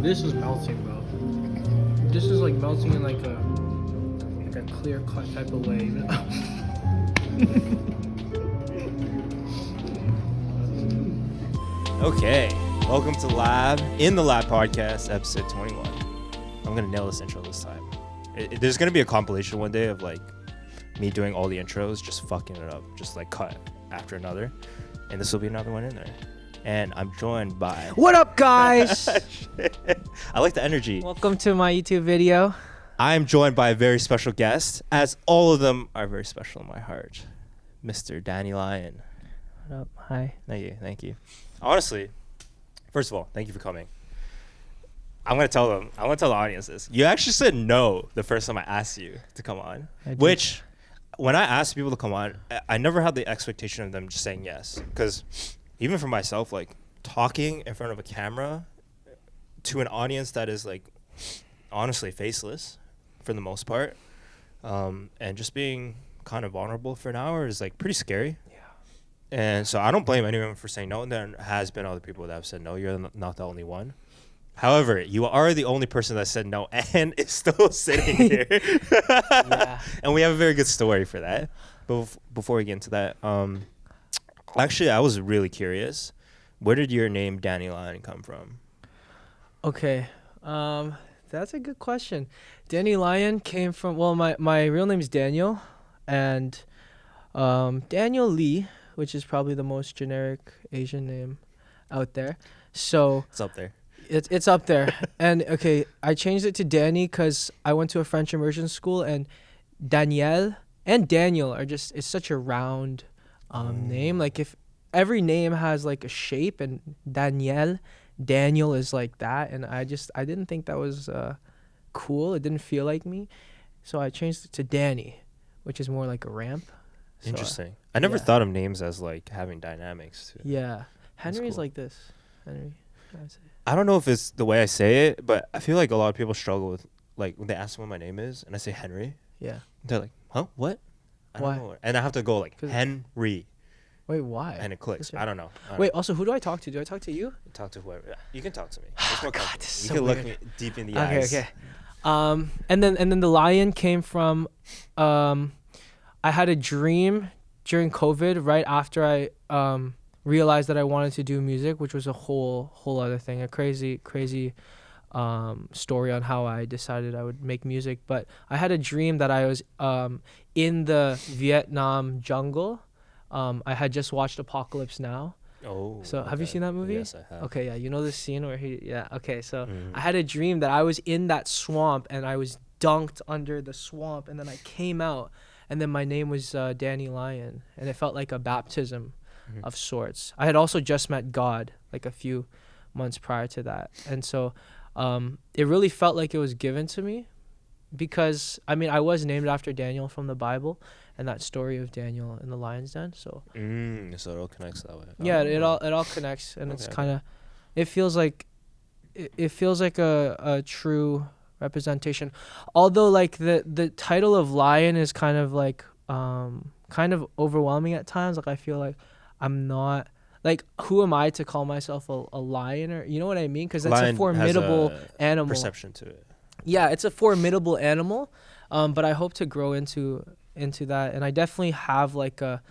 This is melting, bro. This is like melting in like a clear cut type of way. Okay, welcome to Lab in the Lab podcast, episode 21. I'm gonna nail this intro this time. There's gonna be a compilation one day of like me doing all the intros, just fucking it up, just like cut after another, and this will be another one in there. And I'm joined by. What up, guys? I like the energy. Welcome to my YouTube video. I am joined by a very special guest, as all of them are very special in my heart, Mr. Danny Lyon. What up? Hi. Thank you. Honestly, first of all, thank you for coming. I'm gonna tell the audience this. You actually said no the first time I asked you to come on, which when I asked people to come on, I never had the expectation of them just saying yes, because even for myself, like talking in front of a camera to an audience that is like honestly faceless for the most part, and just being kind of vulnerable for an hour is like pretty scary. And so I don't blame anyone for saying no. And there has been other people that have said no. You're not the only one. However, you are the only person that said no and is still sitting here. Yeah. And we have a very good story for that. But before we get into that, actually, I was really curious. Where did your name Danny Lyon come from? Okay. That's a good question. Danny Lyon came from, well, my real name is Daniel. And Daniel Lee, which is probably the most generic Asian name out there. So it's up there. It's up there. And okay, I changed it to Danny because I went to a French immersion school, and Danielle and Daniel are just, it's such a round name. Like if every name has like a shape, and Daniel is like that, and I didn't think that was cool. It didn't feel like me. So I changed it to Danny, which is more like a ramp. Interesting. I never thought of names as like having dynamics too. Yeah. Henry's cool. like this. Henry. I don't know if it's the way I say it, but I feel like a lot of people struggle with like when they ask me what my name is and I say Henry. Yeah. They're like, huh? What? I why? don't know. And I have to go like Henry. Wait, why? And it clicks. I don't know. Wait, also, who do I talk to? Do I talk to you? Talk to whoever. Yeah. You can talk to me. Oh, God, this is you so can weird. look me deep in the eyes. Okay. And then the lion came from I had a dream during COVID right after I realized that I wanted to do music, which was a whole other thing, a crazy story on how I decided I would make music. But I had a dream that I was in the Vietnam jungle. I had just watched Apocalypse Now. Oh. So have you seen that movie? Yes, I have. Okay, yeah, you know the scene where so I had a dream that I was in that swamp and I was dunked under the swamp, and then I came out, and then my name was Danny Lyon, and it felt like a baptism of sorts. I had also just met God like a few months prior to that, and so it really felt like it was given to me, because I mean I was named after Daniel from the Bible and that story of Daniel in the lion's den. So so it all connects that way. Yeah, it all connects, and it's kind of, it feels like a true representation. Although like the title of lion is kind of like kind of overwhelming at times. Like I feel like I'm not, like, who am I to call myself a lion, or you know what I mean? Because that's a formidable animal. Perception to it. Yeah, it's a formidable animal, but I hope to grow into that, and I definitely have like a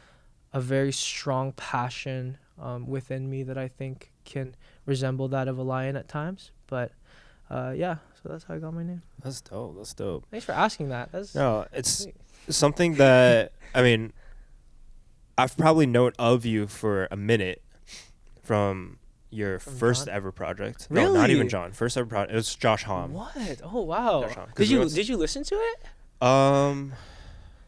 very strong passion within me that I think can resemble that of a lion at times. But so that's how I got my name. That's dope. Thanks for asking that. It's something that I mean I've probably known of you for a minute from your first ever project. Really? No, not even John. First ever project. It was Josh Hom. What? Oh wow. Did you listen to it?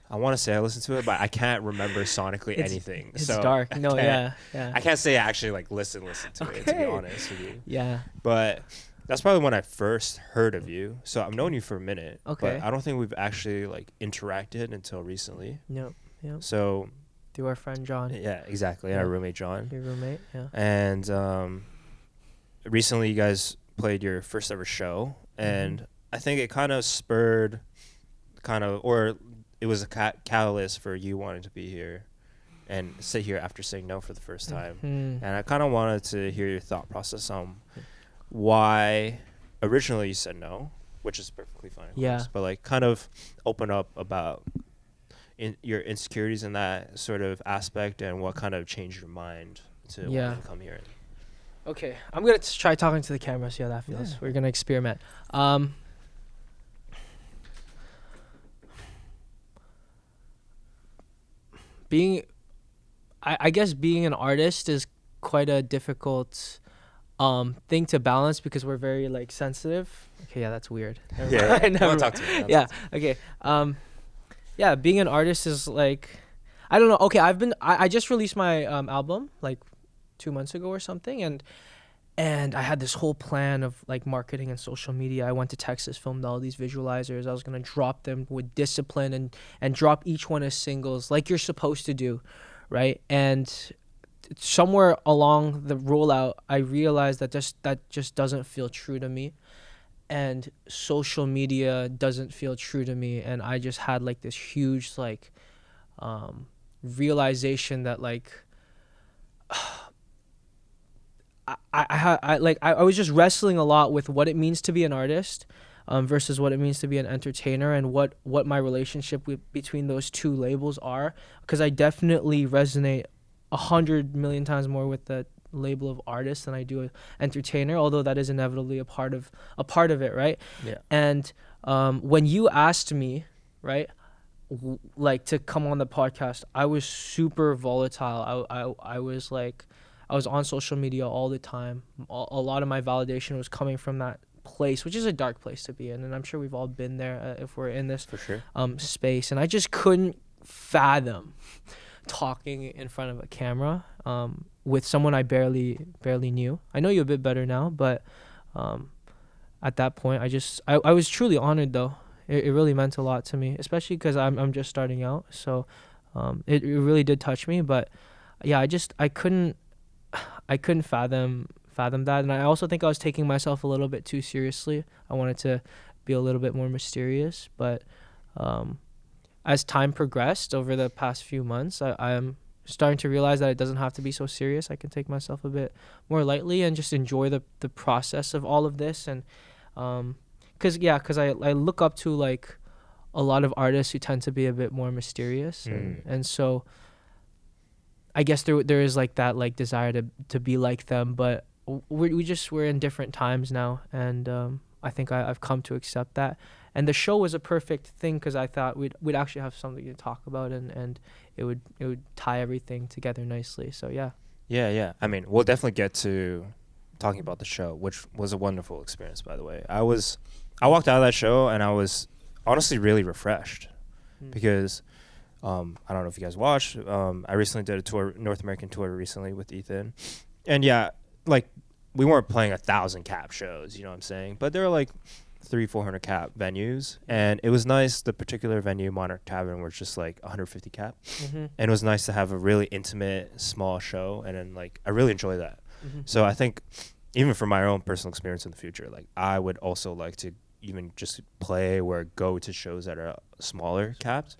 I want to say I listened to it, but I can't remember sonically anything. It's so dark. No, yeah. I can't say I actually like listen to it, to be honest with you. Yeah. But that's probably when I first heard of you. So I've known you for a minute. Okay. But I don't think we've actually like interacted until recently. Yep. So through our friend John. Yeah, exactly. And our roommate John. Your roommate, yeah. And recently you guys played your first ever show, and I think it kind of spurred or it was a catalyst for you wanting to be here and sit here after saying no for the first time. And I kind of wanted to hear your thought process on why originally you said no, which is perfectly fine. Yeah. Course, but like kind of open up about your insecurities in that sort of aspect and what kind of changed your mind to want to come here. Okay, I'm gonna try talking to the camera, see how that feels. Yeah. We're gonna experiment. I guess being an artist is quite a difficult thing to balance because we're very like sensitive. Okay, yeah, that's weird. Yeah, never talk to me. Yeah, okay. Yeah, being an artist is like, I don't know. Okay, I just released my album like 2 months ago or something, and I had this whole plan of like marketing and social media. I went to Texas, filmed all these visualizers. I was gonna drop them with discipline and drop each one as singles like you're supposed to do, right? And somewhere along the rollout, I realized that just doesn't feel true to me, and social media doesn't feel true to me. And I just had like this huge like realization that like I was just wrestling a lot with what it means to be an artist versus what it means to be an entertainer, and what my relationship between those two labels are, because I definitely resonate 100 million times more with the label of artist than I do entertainer, although that is inevitably a part of it, right? Yeah. And when you asked me, right, like to come on the podcast, I was super volatile. I was like, I was on social media all the time. A lot of my validation was coming from that place, which is a dark place to be in, and I'm sure we've all been there if we're in this for sure space. And I just couldn't fathom talking in front of a camera with someone I barely knew. I know you a bit better now, but at that point, I was truly honored though. It really meant a lot to me, especially because I'm just starting out. So it really did touch me. But yeah, I couldn't fathom that. And I also think I was taking myself a little bit too seriously. I wanted to be a little bit more mysterious. But as time progressed over the past few months, I'm starting to realize that it doesn't have to be so serious. I can take myself a bit more lightly and just enjoy the process of all of this. And because I look up to like a lot of artists who tend to be a bit more mysterious. And so I guess there is like that like desire to be like them, but we're in different times now, and I think I've come to accept that. And the show was a perfect thing because I thought we'd actually have something to talk about, and it would tie everything together nicely. So yeah. Yeah. I mean, we'll definitely get to talking about the show, which was a wonderful experience, by the way. I walked out of that show and I was honestly really refreshed because I don't know if you guys watched. I recently did a tour, North American tour recently with Ethan, and yeah, like we weren't playing 1,000 cap shows, you know what I'm saying? But there were like 300-400 cap venues, and it was nice. The particular venue, Monarch Tavern, was just like 150 cap, and it was nice to have a really intimate, small show, and then like I really enjoy that. So I think even for my own personal experience in the future, like I would also like to even just play or go to shows that are smaller capped.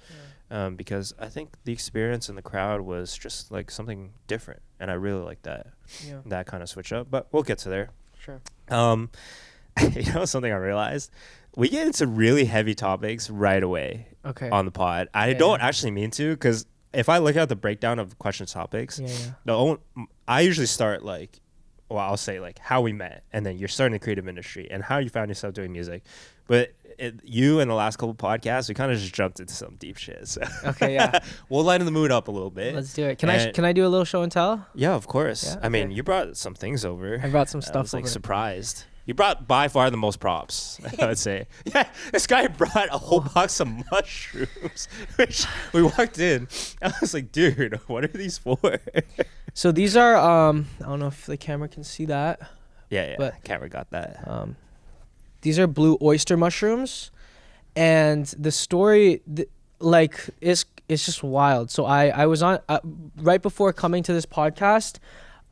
Because I think the experience in the crowd was just like something different, and I really like that. Yeah. That kind of switch up. But we'll get to there. Sure. You know something I realized? We get into really heavy topics right away. Okay. On the pod. I don't actually mean to, because if I look at the breakdown of question topics, I usually start like, well, I'll say like how we met, and then you're starting the creative industry and how you found yourself doing music. But you in the last couple podcasts, we kind of just jumped into some deep shit. So. Okay, yeah. We'll lighten the mood up a little bit. Let's do it. Can I do a little show and tell? Yeah, of course. Yeah? Okay. I mean, you brought some things over. I brought some stuff I was like over. surprised. You brought by far the most props, I would say. Yeah, this guy brought a whole box of mushrooms, which we walked in. I was like, dude, what are these for? So these are, I don't know if the camera can see that. Yeah, but camera got that. These are blue oyster mushrooms, and the story, it's just wild. So I was on, right before coming to this podcast,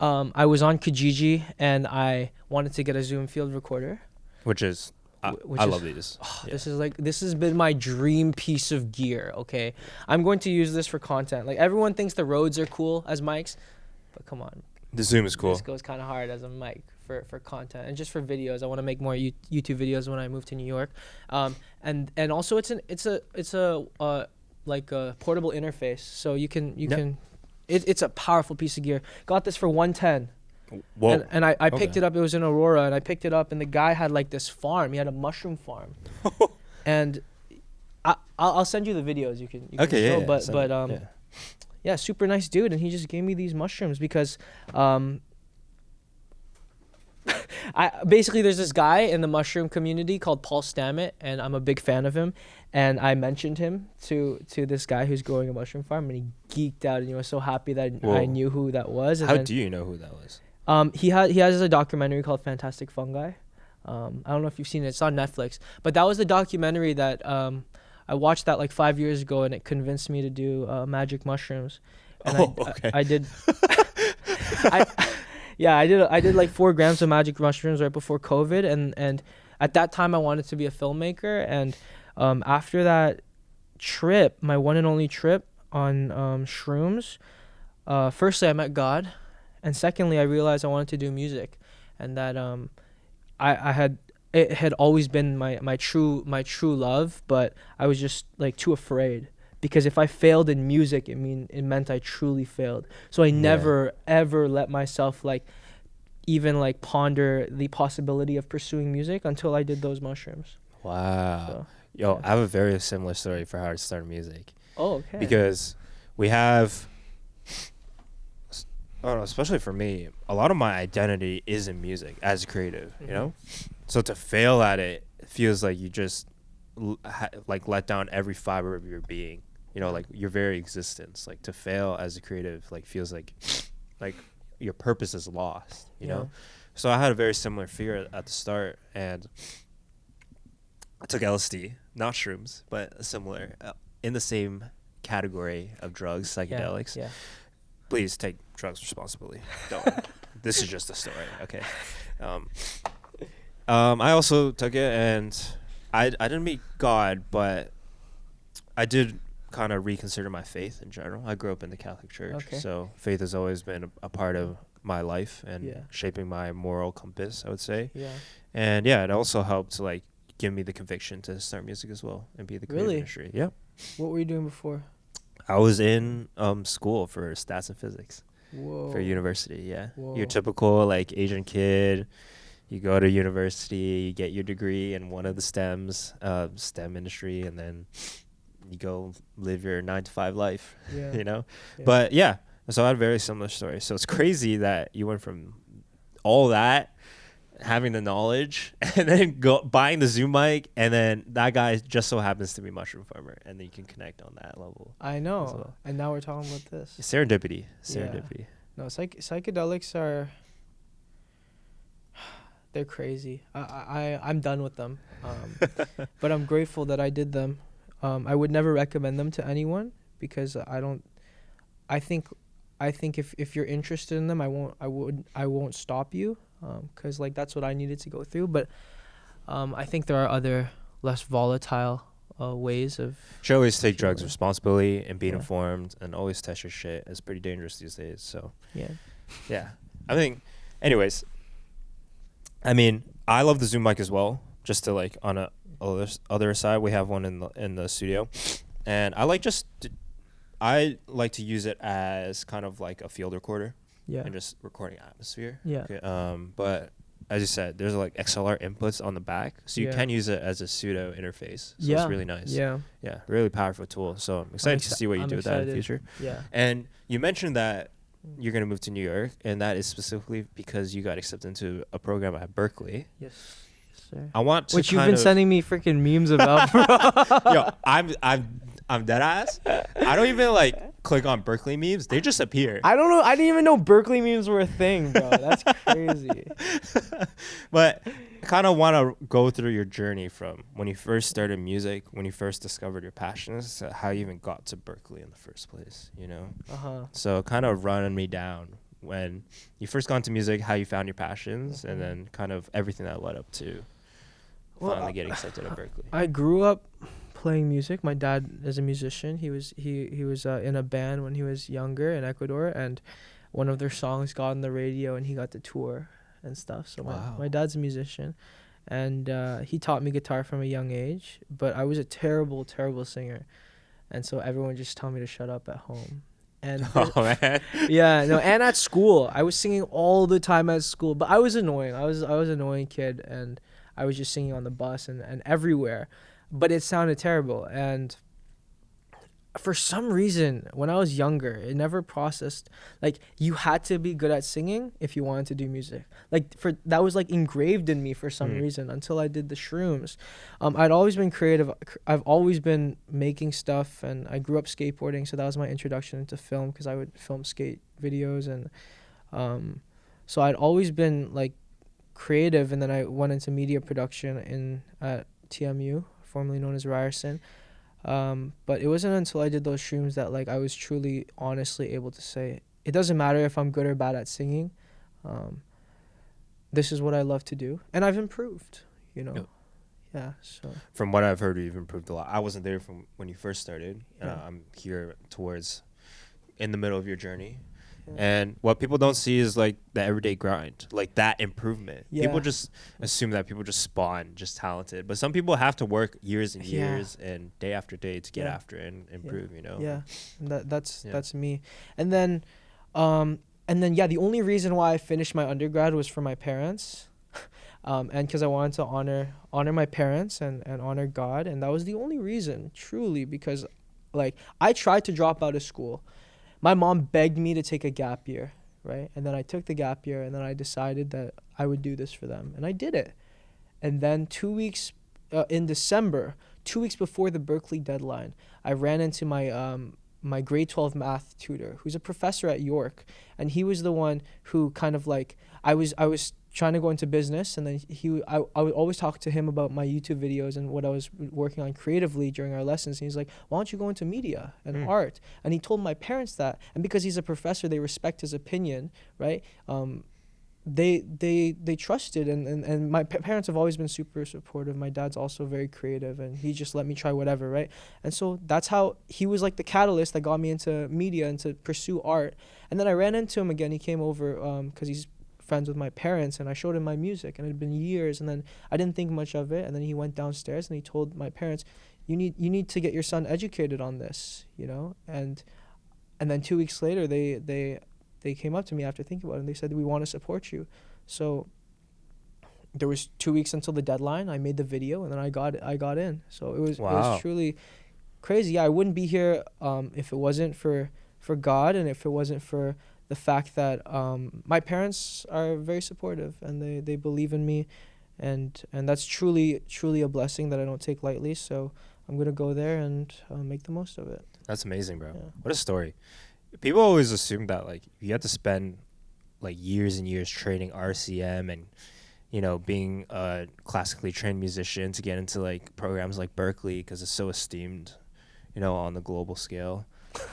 I was on Kijiji, and I wanted to get a Zoom field recorder. Which is, I love these. Oh, yeah. This has been my dream piece of gear, okay? I'm going to use this for content. Like, everyone thinks the Rhodes are cool as mics, but come on. The Zoom is cool. This goes kind of hard as a mic for content and just for videos. I want to make more YouTube videos when I move to New York, and also it's a like a portable interface, so you can. It's a powerful piece of gear. Got this for 110. Whoa. And I picked it up. It was in Aurora, and I picked it up, and the guy had like this farm. He had a mushroom farm, and I'll send you the videos. You can okay, show, yeah. Yeah, super nice dude, and he just gave me these mushrooms because basically there's this guy in the mushroom community called Paul Stammet, and I'm a big fan of him, and I mentioned him to this guy who's growing a mushroom farm, and he geeked out, and he was so happy that I knew who that was. And how do you know who that was? He has a documentary called Fantastic Fungi. I don't know if you've seen it. It's on Netflix, but that was the documentary that I watched that like 5 years ago, and it convinced me to do magic mushrooms. And okay. I did. I did like 4 grams of magic mushrooms right before COVID, and at that time I wanted to be a filmmaker. And after that trip, my one and only trip on shrooms, firstly I met God, and secondly I realized I wanted to do music, and that it had always been my true love, but I was just like too afraid. Because if I failed in music, it meant I truly failed. So I never ever let myself like even like ponder the possibility of pursuing music until I did those mushrooms. Wow. So, Yo, I have a very similar story for how I started music. Oh, okay. Because we have, I don't know, especially for me, a lot of my identity is in music as a creative, you know? So to fail at it feels like you just like let down every fiber of your being. You know, like your very existence, like to fail as a creative, like feels like your purpose is lost, you know? So I had a very similar fear at the start, and I took LSD, not shrooms, but similar, in the same category of drugs, psychedelics. Yeah. Please take drugs responsibly. Don't. This is just a story, okay? I also took it, and I didn't meet God, but I did kind of reconsider my faith in general. I grew up in the Catholic Church, so faith has always been a part of my life and shaping my moral compass, I would say. And it also helped to like give me the conviction to start music as well and be the creative industry. Yeah. What were you doing before? I was in school for stats and physics. Whoa. For university. Yeah. Whoa. Your typical like Asian kid. You go to university, you get your degree in one of the STEM industry, and then you go live your 9-to-5 life, you know? But so I had a very similar story. So it's crazy that you went from all that, having the knowledge, and then buying the Zoom mic, and then that guy just so happens to be mushroom farmer, and then you can connect on that level. I know. Well. And now we're talking about this. Serendipity. Yeah. No, psychedelics are... They're crazy. I'm done with them. But I'm grateful that I did them. I would never recommend them to anyone because I think if you're interested in them, I won't stop you, because like that's what I needed to go through. But I think there are other less volatile ways of. Should always take drugs responsibly and be informed, and always test your shit. It's pretty dangerous these days. So yeah. I think, anyways. I mean, I love the Zoom mic as well. Just to like on a other side, we have one in the studio, and I like to use it as kind of like a field recorder, and just recording atmosphere. Okay, but as you said, there's like XLR inputs on the back, so you can use it as a pseudo interface. So it's really nice. Yeah, really powerful tool. So I'm excited to see what you do with that in the future. Yeah, and you mentioned that you're going to move to New York, and that is specifically because you got accepted into a program at Berklee. Yes, sir. I want to which you've been sending me freaking memes about, bro. Yo, I'm dead ass. I don't even like click on Berklee memes. They just appear. I don't know. I didn't even know Berklee memes were a thing, bro. That's crazy. But I kind of want to go through your journey from when you first started music, when you first discovered your passions, to how you even got to Berklee in the first place, you know? So kind of run me down when you first got into music, how you found your passions, and then kind of everything that led up to finally getting accepted at Berklee. I grew up playing music. My dad is a musician. He was in a band when he was younger in Ecuador, and one of their songs got on the radio, and he got to tour. and stuff. So Wow. my dad's a musician, and he taught me guitar from a young age. But I was a terrible, terrible singer, and so everyone just told me to shut up at home. And Oh man. yeah, no, and at school, I was singing all the time at school. But I was annoying. I was an annoying kid, and I was just singing on the bus and everywhere. But it sounded terrible, and for some reason, when I was younger, it never processed. Like, you had to be good at singing if you wanted to do music. Like, that was like engraved in me for some reason until I did the shrooms. I'd always been creative. I've always been making stuff, and I grew up skateboarding, so that was my introduction into film, because I would film skate videos, and so I'd always been like creative. And then I went into media production at TMU, formerly known as Ryerson. But it wasn't until I did those shrooms that like I was truly honestly able to say, it doesn't matter if I'm good or bad at singing. This is what I love to do, and I've improved, Yep. Yeah, so From what I've heard, you've improved a lot. I wasn't there from when you first started. Yeah. I'm here towards in the middle of your journey. Yeah. And what people don't see is like the everyday grind, like that improvement. Yeah. People just assume that people just spawn just talented, but some people have to work years and Yeah. years and day after day to get Yeah. after it and improve, Yeah, and that's Yeah. that's me. And then yeah, the only reason why I finished my undergrad was for my parents. And because I wanted to honor my parents and honor God. And that was the only reason, truly, because like I tried to drop out of school. My mom begged me to take a gap year, right? And then I took the gap year, and then I decided that I would do this for them. And I did it. And then 2 weeks in December, 2 weeks before the Berklee deadline, I ran into my grade 12 math tutor, who's a professor at York. And he was the one who kind of like, I was trying to go into business, and then I would always talk to him about my YouTube videos and what I was working on creatively during our lessons. And he's like, why don't you go into media and art? And he told my parents that, and because he's a professor, they respect his opinion, right? They trusted, and my parents have always been super supportive. My dad's also very creative, and he just let me try whatever, right? And so that's how he was like the catalyst that got me into media and to pursue art. And then I ran into him again. He came over because he's friends with my parents, and I showed him my music, and it had been years, and then I didn't think much of it. And then he went downstairs and he told my parents, you need to get your son educated on this, and then 2 weeks later they came up to me after thinking about it, and they said, we want to support you. So there was 2 weeks until the deadline. I made the video, and then I got in. So it was truly crazy. Yeah, I wouldn't be here if it wasn't for God, and if it wasn't for the fact that my parents are very supportive, and they believe in me, and that's truly a blessing that I don't take lightly. So I'm gonna go there and make the most of it. That's amazing, bro. Yeah. What a story. People always assume that like you have to spend like years and years training RCM and being a classically trained musician to get into like programs like Berklee, because it's so esteemed on the global scale.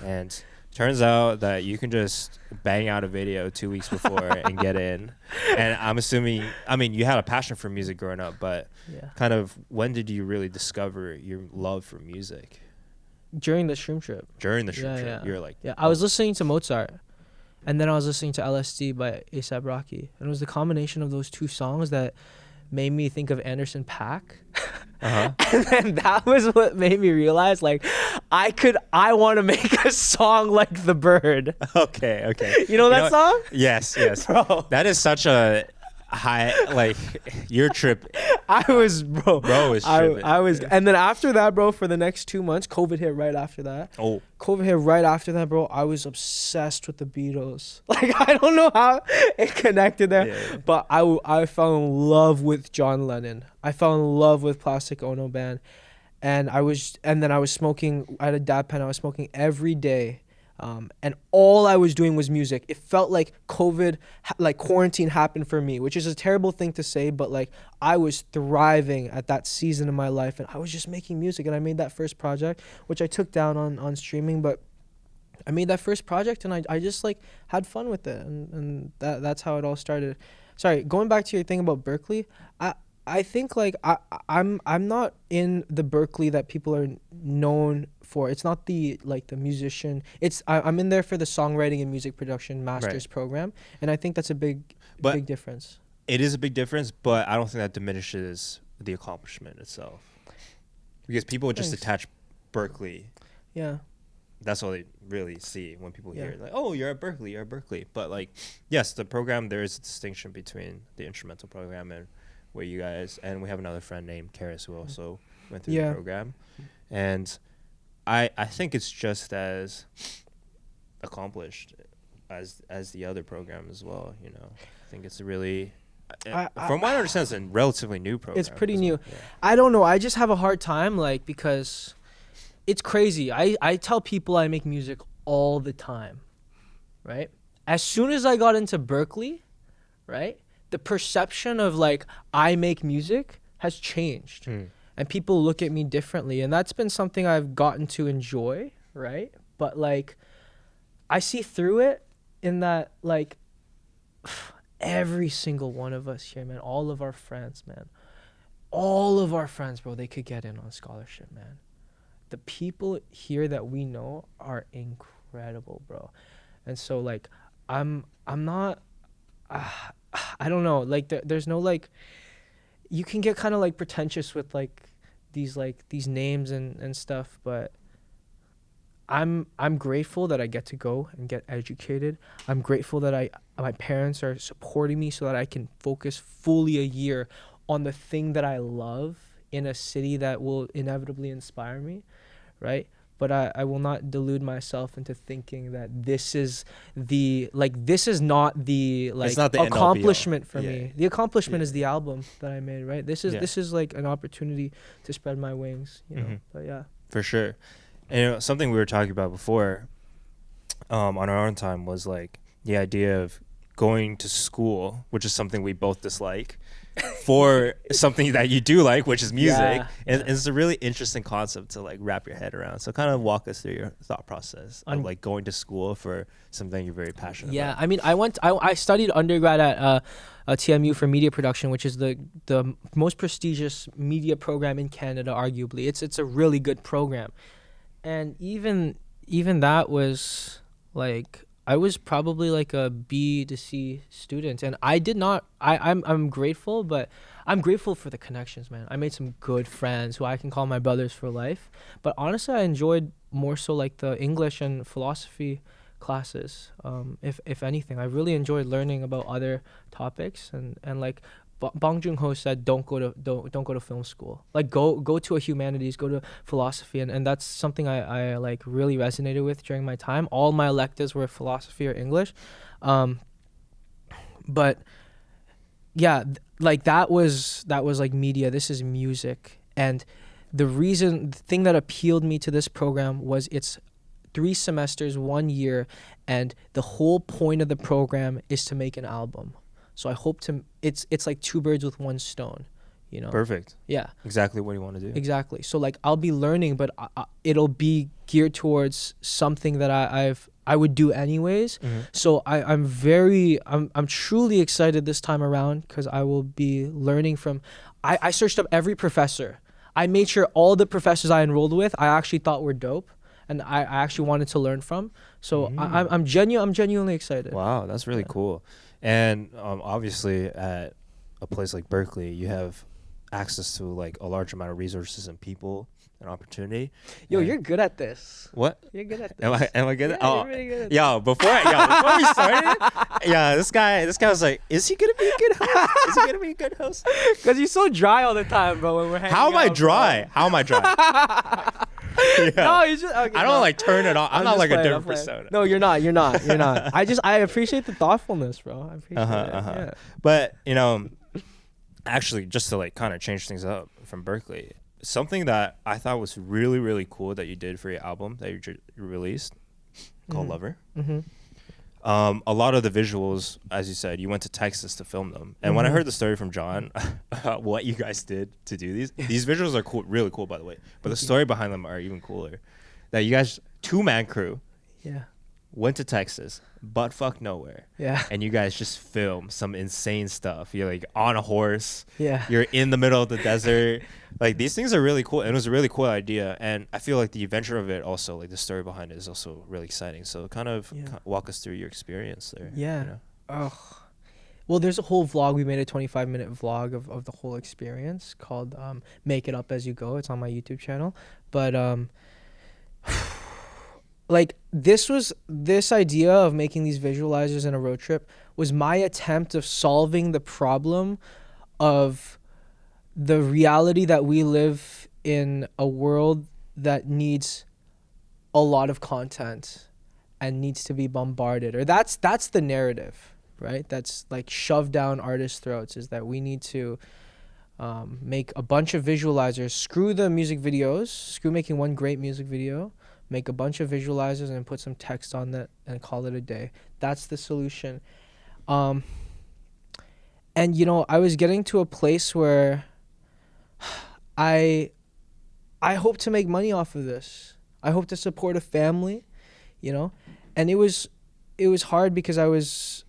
And turns out that you can just bang out a video 2 weeks before and get in. And I'm assuming, you had a passion for music growing up, but kind of when did you really discover your love for music? During the shroom trip. Yeah. You're like, I was listening to Mozart, and then I was listening to LSD by A$AP Rocky, and it was the combination of those two songs that made me think of Anderson .Paak. Uh-huh. And then that was what made me realize, like, I want to make a song like The Bird. Okay. You know that song? Yes. Bro. That is such a high, like, your trip. I was tripping. I was, and then after that, bro, for the next 2 months, COVID hit right after that. Oh. COVID hit right after that, bro. I was obsessed with the Beatles. Like, I don't know how it connected there, Yeah. but I fell in love with John Lennon. I fell in love with Plastic Ono Band, and then I was smoking. I had a dab pen. I was smoking every day. And all I was doing was music. It felt like COVID, like quarantine happened for me, which is a terrible thing to say, but like I was thriving at that season of my life, and I was just making music. And I made that first project, which I took down on streaming, but I made that first project, and I just like had fun with it, and that's how it all started. Sorry, going back to your thing about Berklee, I think like I'm not in the Berklee that people are known for. It's not the musician. I'm in there for the songwriting and music production master's program, and I think that's a big difference. it is a big difference, but I don't think that diminishes the accomplishment itself. Because people just attach Berklee. Yeah. That's all they really see when people hear it. Like, oh, you're at Berklee. But like, yes, the program, there is a distinction between the instrumental program and where you guys, and we have another friend named Karis who also went through the program. And I think it's just as accomplished as the other program as well, you know. I think it's a really, from what I understand, it's a relatively new program. It's pretty new. Yeah. I don't know. I just have a hard time, like, because it's crazy. I tell people I make music all the time, right? As soon as I got into Berklee, right, the perception of, like, I make music has changed. And people look at me differently. And that's been something I've gotten to enjoy, right? But, like, I see through it in that, like, every single one of us here, man, all of our friends, man, bro, they could get in on scholarship, man. The people here that we know are incredible, bro. And so, like, I'm not, I don't know, like, there's no, like, you can get kind of, like, pretentious with, like, these names and stuff, but I'm grateful that I get to go and get educated. I'm grateful that my parents are supporting me so that I can focus fully a year on the thing that I love in a city that will inevitably inspire me, right? But I will not delude myself into thinking that this is not the, like, not the accomplishment for me. The accomplishment is the album that I made, right? This is like an opportunity to spread my wings, you know. But yeah. For sure. And, you know, something we were talking about before, on our own time, was like the idea of going to school, which is something we both dislike, for something that you do like, which is music. And it's a really interesting concept to, like, wrap your head around. So kind of walk us through your thought process of, like, going to school for something you're very passionate about. Yeah, I mean, I studied undergrad at TMU for media production, which is the most prestigious media program in Canada, arguably. It's a really good program. And even that was, like, I was probably like a B to C student, and I'm grateful, but I'm grateful for the connections, man. I made some good friends who I can call my brothers for life. But honestly, I enjoyed more so, like, the English and philosophy classes. If anything, I really enjoyed learning about other topics, and like Bong Joon-ho said, don't go to film school. Like, go to a humanities, go to philosophy, and that's something I like really resonated with during my time. All my electives were philosophy or English, but yeah, like that was like media. This is music, and the thing that appealed me to this program was it's 3 semesters, 1 year, and the whole point of the program is to make an album. So I hope it's like 2 birds with 1 stone, you know? Perfect. Yeah. Exactly what you want to do. Exactly. So, like, I'll be learning, but it'll be geared towards something that I would do anyways. So I'm truly excited this time around because I will be learning from, I searched up every professor. I made sure all the professors I enrolled with, I actually thought were dope, and I actually wanted to learn from. So I'm genuinely excited. Wow, that's really cool. And obviously at a place like Berklee, you have access to, like, a large amount of resources and people and opportunity. Yo, you're good at this. What? You're good at this. Am I good at? You're really good at yo, before we started, this guy was like, is he gonna be a good host? Is he gonna be a good host? Because you're so dry all the time, bro. When we're hanging How am I out, dry? Bro. How am I dry? No, you just. Okay, I don't like turn it on. I'm not like a different persona. No, you're not. I appreciate the thoughtfulness, bro. I appreciate it. Yeah. But, you know, actually, just to, like, kind of change things up from Berklee, something that I thought was really, really cool that you did for your album that you released called Lover. A lot of the visuals, as you said, you went to Texas to film them. And when I heard the story from John, what you guys did to do these visuals are cool, really cool, by the way. But the story behind them are even cooler. That you guys, 2-man crew, went to Texas, butt fuck nowhere. Yeah. And you guys just film some insane stuff. You're, like, on a horse. Yeah. You're in the middle of the desert. Like, these things are really cool. And it was a really cool idea. And I feel like the adventure of it also, like, the story behind it is also really exciting. So kind of walk us through your experience there. Yeah. You know? Oh. Well, there's a whole vlog. We made a 25-minute vlog of the whole experience called Make It Up As You Go. It's on my YouTube channel. But like this idea of making these visualizers in a road trip was my attempt of solving the problem of the reality that we live in a world that needs a lot of content and needs to be bombarded, or that's the narrative, right? That's like shoved down artists' throats, is that we need to make a bunch of visualizers, screw the music videos, screw making one great music video, make a bunch of visualizers and put some text on that and call it a day. That's the solution. And you know, I was getting to a place where I hope to make money off of this. I hope to support a family, you know? And it was hard because I was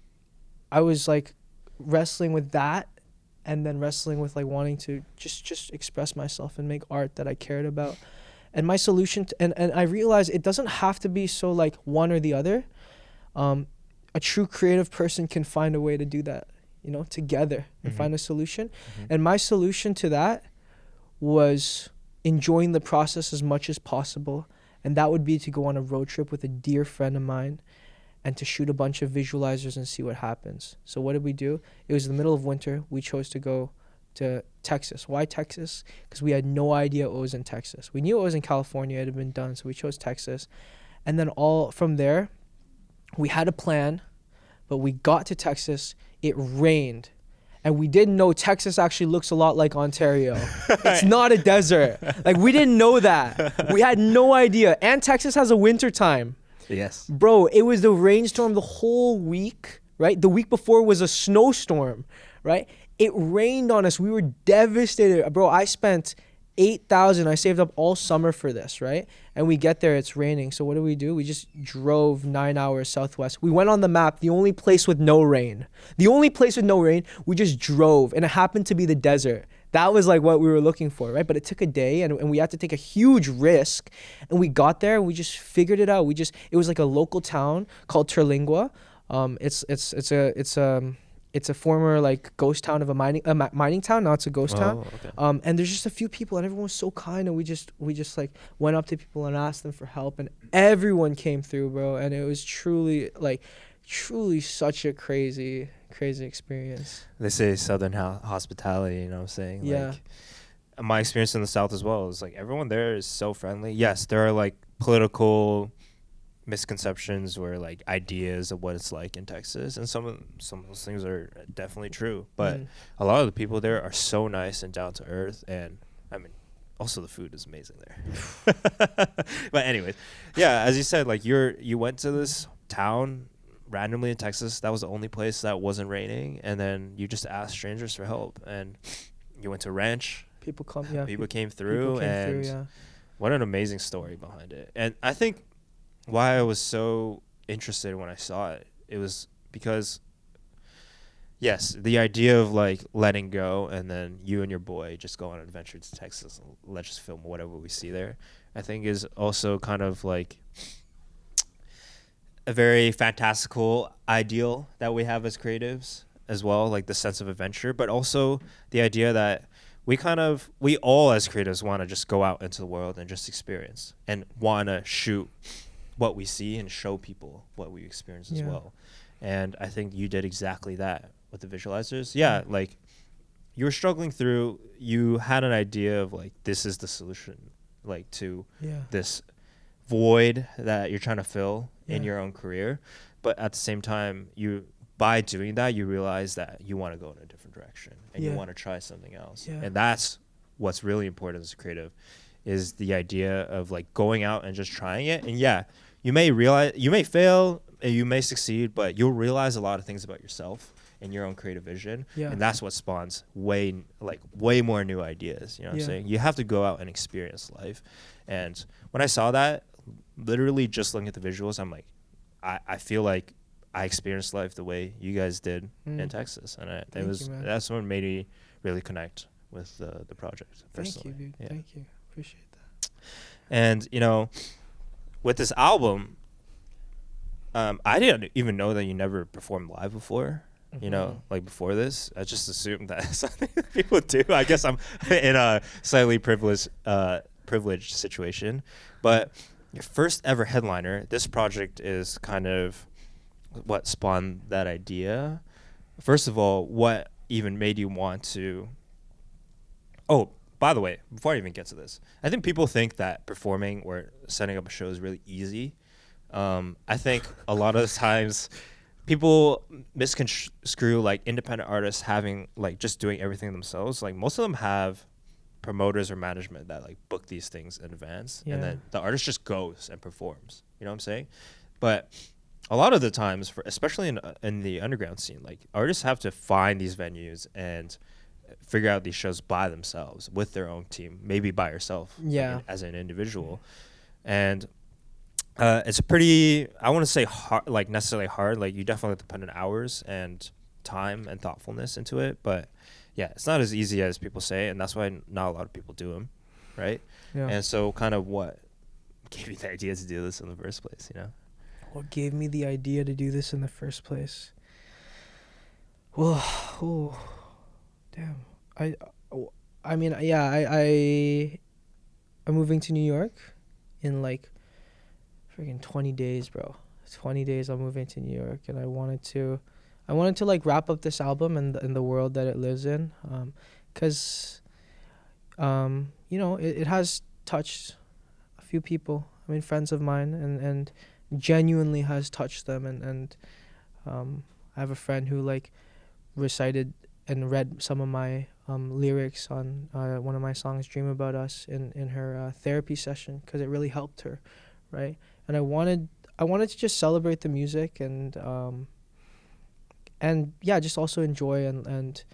like wrestling with that, and then wrestling with like wanting to just express myself and make art that I cared about. And my solution and I realized it doesn't have to be so like one or the other. A true creative person can find a way to do that, you know, together and find a solution. And my solution to that was enjoying the process as much as possible. And that would be to go on a road trip with a dear friend of mine and to shoot a bunch of visualizers and see what happens. So what did we do? It was the middle of winter. We chose to go to Texas. Why Texas? Because we had no idea it was in Texas. We knew it was in California. It had been done. So we chose Texas. And then all from there, we had a plan, but we got to Texas. It rained. And we didn't know Texas actually looks a lot like Ontario. It's not a desert. Like, we didn't know that. We had no idea. And Texas has a winter time. Yes. Bro, it was the rainstorm the whole week, right? The week before was a snowstorm, right? It rained on us. We were devastated. Bro, I spent $8,000. I saved up all summer for this, right? And we get there, it's raining. So what do? We just drove 9 hours southwest. We went on the map, the only place with no rain. We just drove, and it happened to be the desert. That was like what we were looking for, right? But it took a day, and we had to take a huge risk. And we got there, and we just figured it out. It was like a local town called Terlingua. It's a former like ghost town of a mining town. Now it's a ghost town. Okay. And there's just a few people, and everyone was so kind, and we just like went up to people and asked them for help, and everyone came through, bro. And it was truly such a crazy experience. They say Southern hospitality, you know what I'm saying? Yeah. Like, my experience in the South as well is like everyone there is so friendly. Yes, there are like political misconceptions or like ideas of what it's like in Texas, and some of those things are definitely true, but a lot of the people there are so nice and down to earth, and I mean also the food is amazing there. But anyways, yeah, as you said, like you went to this town randomly in Texas. That was the only place that wasn't raining, and then you just asked strangers for help, and you went to a ranch. People came through, what an amazing story behind it. And I think why I was so interested when I saw it, it was because, yes, the idea of like letting go and then you and your boy just go on an adventure to Texas and let's just film whatever we see there, I think is also kind of like a very fantastical ideal that we have as creatives as well, like the sense of adventure, but also the idea that we all as creatives want to just go out into the world and just experience and want to shoot what we see and show people what we experience as well. And I think you did exactly that with the visualizers. Yeah, like you were struggling through, you had an idea of like, this is the solution, like to this void that you're trying to fill in your own career. But at the same time, by doing that, you realize that you want to go in a different direction and you want to try something else. And that's what's really important as a creative, is the idea of like going out and just trying it. And you may fail, you may succeed, but you'll realize a lot of things about yourself and your own creative vision. And that's what spawns way more new ideas. You know what I'm saying? You have to go out and experience life. And when I saw that, literally just looking at the visuals, I'm like, I feel like I experienced life the way you guys did in Texas. And that's what made me really connect with the project personally. Thank you, dude. Thank you. Appreciate that. And, you know, with this album, I didn't even know that you never performed live before. you know, like before this. I just assumed that something that people do. I guess I'm in a slightly privileged situation. But your first ever headliner, this project is kind of what spawned that idea. First of all, what even made you want to... Oh, by the way, before I even get to this, I think people think that performing or setting up a show is really easy. I think a lot of the times people misconstrue like independent artists having like just doing everything themselves. Like most of them have promoters or management that like book these things in advance, and then the artist just goes and performs. You know what I'm saying? But a lot of the times, especially in the underground scene, like artists have to find these venues and figure out these shows by themselves with their own team, maybe by yourself, like, as an individual. And it's pretty, I want to say hard, like necessarily hard. Like you definitely have to put in hours and time and thoughtfulness into it. But yeah, it's not as easy as people say, and that's why not a lot of people do them, right? Yeah. And so kind of what gave you the idea to do this in the first place, you know? What gave me the idea to do this in the first place? Well, damn. I mean, yeah, I'm moving to New York in like freaking 20 days, bro. 20 days I'm moving to New York, and I wanted to like wrap up this album and the world that it lives in, cuz you know, it has touched a few people. I mean, friends of mine, and genuinely has touched them, and I have a friend who like recited and read some of my lyrics on one of my songs, Dream About Us, in her therapy session, because it really helped her, right? And I wanted to just celebrate the music and yeah, just also enjoy and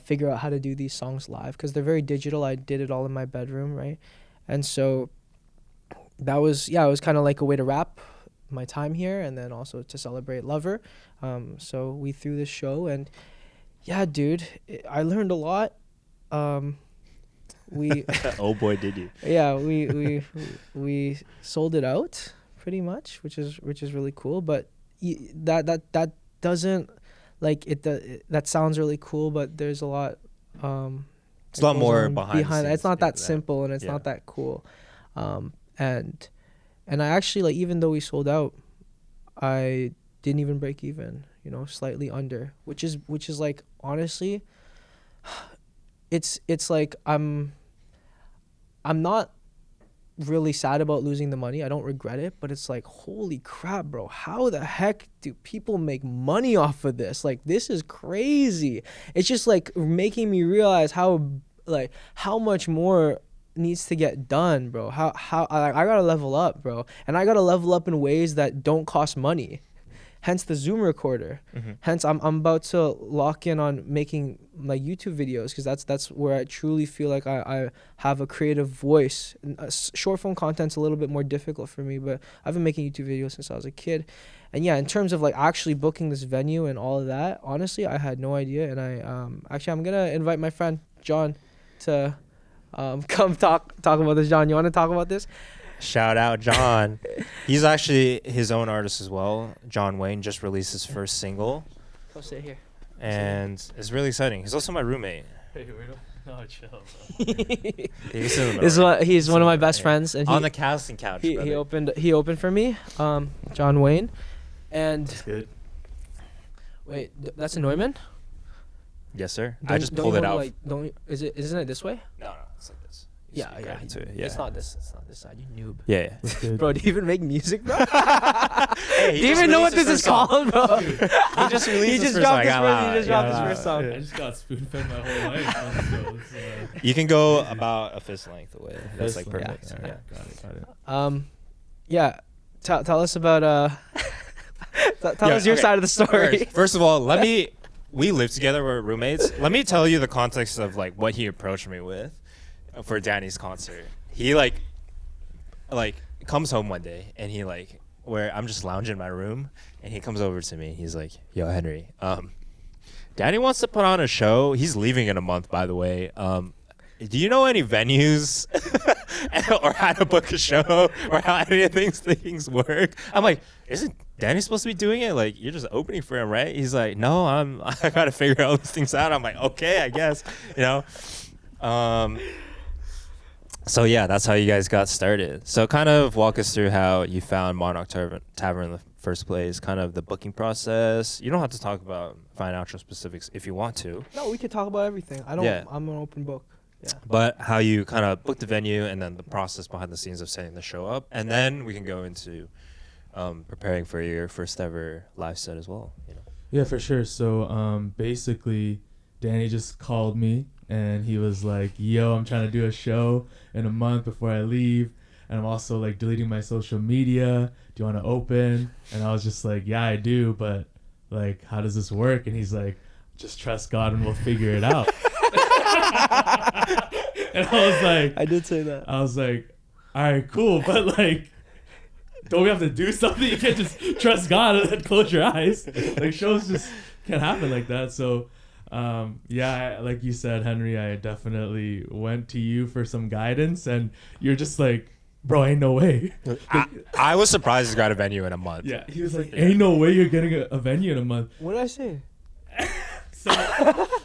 figure out how to do these songs live, because they're very digital. I did it all in my bedroom, right? And so that was, yeah, it was kind of like a way to wrap my time here, and then also to celebrate Lover. So we threw this show, and yeah, dude, I learned a lot. We oh boy, did you? Yeah, we sold it out pretty much, which is really cool. But that doesn't like it. That sounds really cool, but there's a lot. It's a lot more behind it. It's not that simple, and it's not that cool. And I actually, like, even though we sold out, I didn't even break even, you know, slightly under, which is like, honestly, it's like I'm not really sad about losing the money. I don't regret it, but it's like, holy crap, bro, how the heck do people make money off of this? Like, this is crazy. It's just like making me realize how much more needs to get done, bro. How I gotta level up, bro, and I gotta level up in ways that don't cost money. Hence the Zoom recorder. Hence I'm about to lock in on making my YouTube videos, because that's where I truly feel like I have a creative voice. Short form content's a little bit more difficult for me, but I've been making YouTube videos since I was a kid. And yeah, in terms of like actually booking this venue and all of that, honestly, I had no idea. And I'm gonna invite my friend John to come talk about this. John, you want to talk about this? Shout out John. He's actually his own artist as well. Johnwayn just released his first single. Go sit here. And it's really exciting. He's also my roommate. Hey, no, chill. He's one of my best friends, and on the casting couch. He opened for me, Johnwayn, and that's good. Wait, that's a Neumann? Yes, sir. I just pulled it out. Like, isn't it this way? No, it's like this. Yeah. It's not this side, you noob. Yeah. Bro, do you even make music, bro? Hey, do you even know what this is called, bro? He just released his first song. He just dropped his first song. I just got spoon-fed my whole life. You can go about a fist length away. That's like perfect. Yeah. Got it. Yeah. Tell us about tell us your side of the story. First of all, we live together, we're roommates. Let me tell you the context of like what he approached me with for Danny's concert. He like comes home one day, and he like, where I'm just lounging in my room, and he comes over to me. He's like, "Yo, Henry, Danny wants to put on a show. He's leaving in a month, by the way. Do you know any venues or how to book a show or how any of these things work?" I'm like, Danny's supposed to be doing it. Like, you're just opening for him, right? He's like, no, I got to figure all these things out. I'm like, okay, I guess, you know. So yeah, that's how you guys got started. So kind of walk us through how you found Monarch Tavern in the first place, kind of the booking process. You don't have to talk about financial specifics if you want to. No, we could talk about everything. I'm an open book. Yeah. But how you kind of booked the venue and then the process behind the scenes of setting the show up. And then we can go into preparing for your first ever live set as well. You know? Yeah, for sure. So basically, Danny just called me and he was like, yo, I'm trying to do a show in a month before I leave. And I'm also like deleting my social media. Do you want to open? And I was just like, yeah, I do. But like, how does this work? And he's like, just trust God and we'll figure it out. And I was like, I did say that. I was like, all right, cool. But like, don't we have to do something? You can't just trust God and then close your eyes. Like, shows just can't happen like that. So, yeah, like you said, Henry, I definitely went to you for some guidance, and you're just like, bro, ain't no way. I was surprised you got a venue in a month. Yeah, he was like, ain't no way you're getting a venue in a month. What did I say?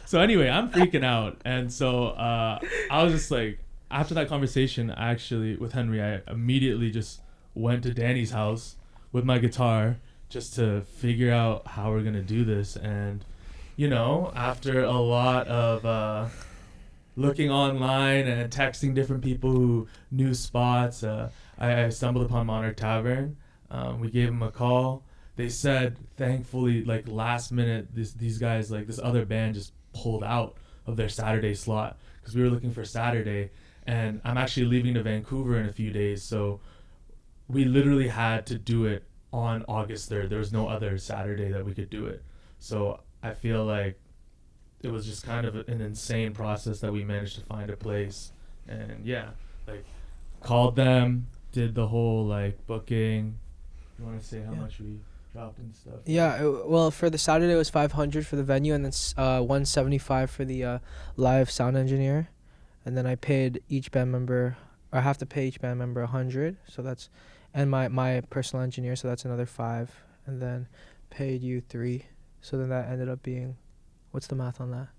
So anyway, I'm freaking out, and so I was just like, after that conversation, actually with Henry, I immediately just went to Danny's house with my guitar just to figure out how we're gonna do this. And you know, after a lot of looking online and texting different people who knew spots, I stumbled upon Monarch Tavern. We gave them a call. They said, thankfully, like last minute, these guys, like this other band, just pulled out of their Saturday slot because we were looking for Saturday, and I'm actually leaving to Vancouver in a few days, so we literally had to do it on August 3rd. There was no other Saturday that we could do it. So I feel like it was just kind of an insane process that we managed to find a place. And yeah, like called them, did the whole like booking. You want to say how much we dropped and stuff? Yeah, well, for the Saturday it was $500 for the venue, and then $175 for the live sound engineer. And then I paid each band member, I have to pay each band member $100. So that's, and my personal engineer, so that's another $5, and then paid you $3. So then that ended up being, what's the math on that?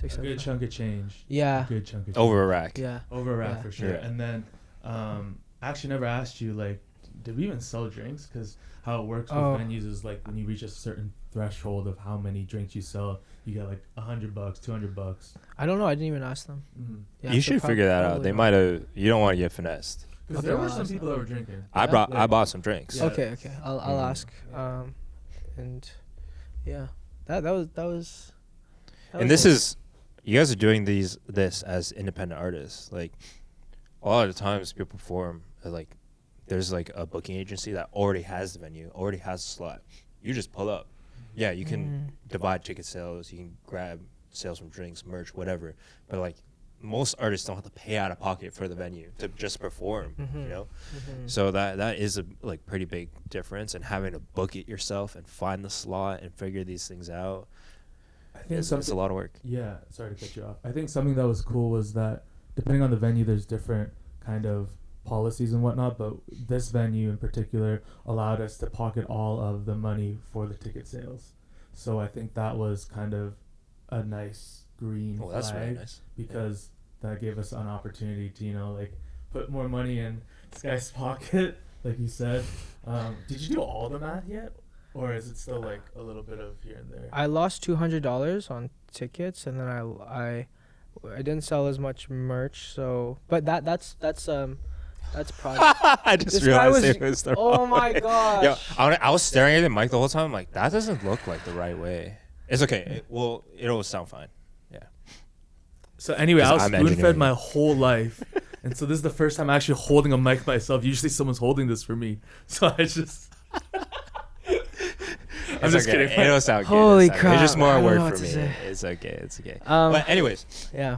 A good chunk of change. Yeah. A good chunk of change. Over a rack. Yeah. Over a rack, Yeah. for sure. Yeah. And then I actually never asked you, like, did we even sell drinks? Because how it works with venues is like when you reach a certain threshold of how many drinks you sell, you get like $100, $200. I don't know. I didn't even ask them. Mm-hmm. Yeah, You so should figure that out. probably They not. might have. You don't want to get finessed. Because Okay, there were I'll some ask people that were drinking. I bought some drinks. Yeah. Okay. I'll ask. And yeah, that was. And this is, you guys are doing this as independent artists. Like, a lot of the times people perform like, there's like a booking agency that already has the venue, already has a slot. You just pull up. Yeah, you can divide ticket sales, you can grab sales from drinks, merch, whatever. But like, most artists don't have to pay out of pocket for the venue to just perform, you know? So that is a like pretty big difference, and having to book it yourself and find the slot and figure these things out. I think It's a lot of work. Yeah, sorry to cut you off. I think something that was cool was that depending on the venue, there's different kind of policies and whatnot, but this venue in particular allowed us to pocket all of the money for the ticket sales. So I think that was kind of a nice green flag. That's really nice. Because that gave us an opportunity to, you know, like put more money in this guy's pocket, like you said. Did you do all the math yet? Or is it still like a little bit of here and there? I lost $200 on tickets, and then I didn't sell as much merch. So, but that's project. I just This guy realized was- it was the Oh wrong my way. gosh. Yo, I was staring at the mic the whole time. I'm like, that doesn't look like the right way. It's okay. It'll sound fine. Yeah. So anyway, I was I'm spoon-fed engineering. my whole life. And so this is the first time I'm actually holding a mic myself. Usually someone's holding this for me. So I just... I'm It's just okay. kidding. It'll sound good. Holy It's crap, just more I don't work know what for to me. say. It's okay. It's okay. Um, But anyways, Yeah.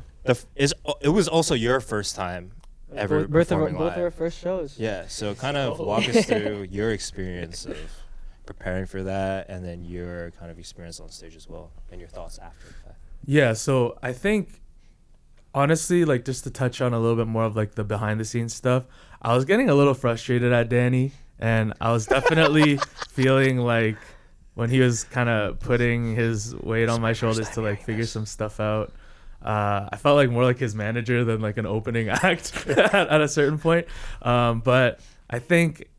it was also your first time ever Both of performing our live. first shows. Yeah. So kind of walk us through your experience of preparing for that, and then your kind of experience on stage as well, and your thoughts after the fact. Yeah, so I think, honestly, like just to touch on a little bit more of like the behind the scenes stuff, I was getting a little frustrated at Danny and I was definitely feeling like when he was kind of putting his weight on my shoulders to like figure some stuff out. I felt like more like his manager than like an opening act at a certain point. But I think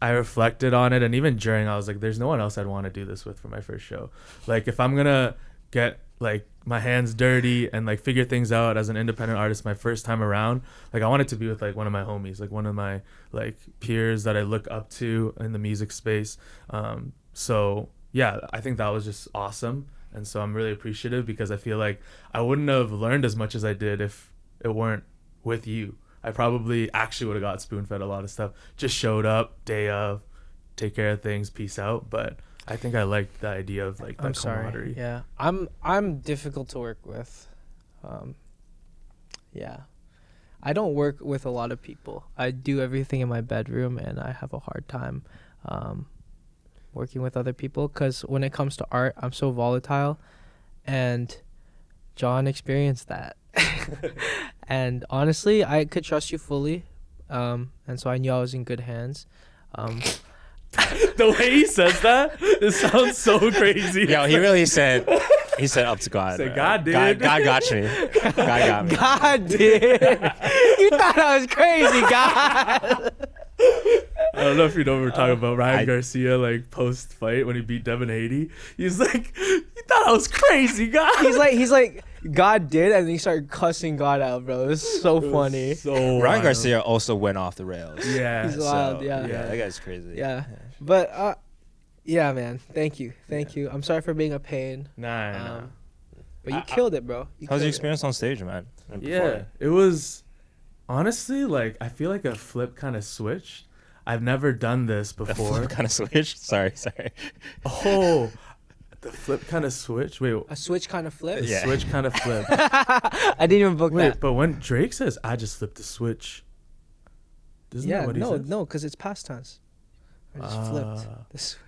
I reflected on it, and even during, I was like, there's no one else I'd want to do this with for my first show. Like, if I'm gonna get like my hands dirty and like figure things out as an independent artist my first time around, like I want it to be with like one of my homies, like one of my like peers that I look up to in the music space. So yeah, I think that was just awesome, and so I'm really appreciative, because I feel like I wouldn't have learned as much as I did if it weren't with you. I probably actually would have got spoon-fed a lot of stuff, just showed up day of, take care of things, peace out. But I think I liked the idea of like that camaraderie. Yeah, I'm difficult to work with. Yeah, I don't work with a lot of people. I do everything in my bedroom, and I have a hard time working with other people, because when it comes to art, I'm so volatile, and John experienced that. And honestly, I could trust you fully, and so I knew I was in good hands. The way he says that, it sounds so crazy. Yo, he really said, he said up to God. Said, God did. God got me. God got me. God did. You thought I was crazy, God. I don't know if you know what we're talking about. Ryan Garcia, like post fight when he beat Devin Haney, he's like, "You thought I was crazy, God." He's like, God did, and then he started cussing God out, bro. It was so funny. So Ryan wild. Garcia also went off the rails. Yeah, He's wild. Yeah, that guy's crazy. yeah. But yeah, man. Thank you. I'm sorry for being a pain. Nah. But you killed it, bro. How's your experience on stage, man? And Yeah, performing? it was honestly like, I feel like a flip kind of switched. I've never done this before. Kind of switched. Sorry. Oh, the flip kind of switch. Wait, A switch kind of flip. the Yeah. switch kind of flip. I didn't even book Wait, that. but when Drake says, "I just flipped the switch," isn't that what he says? no, because it's past tense. I just flipped the switch.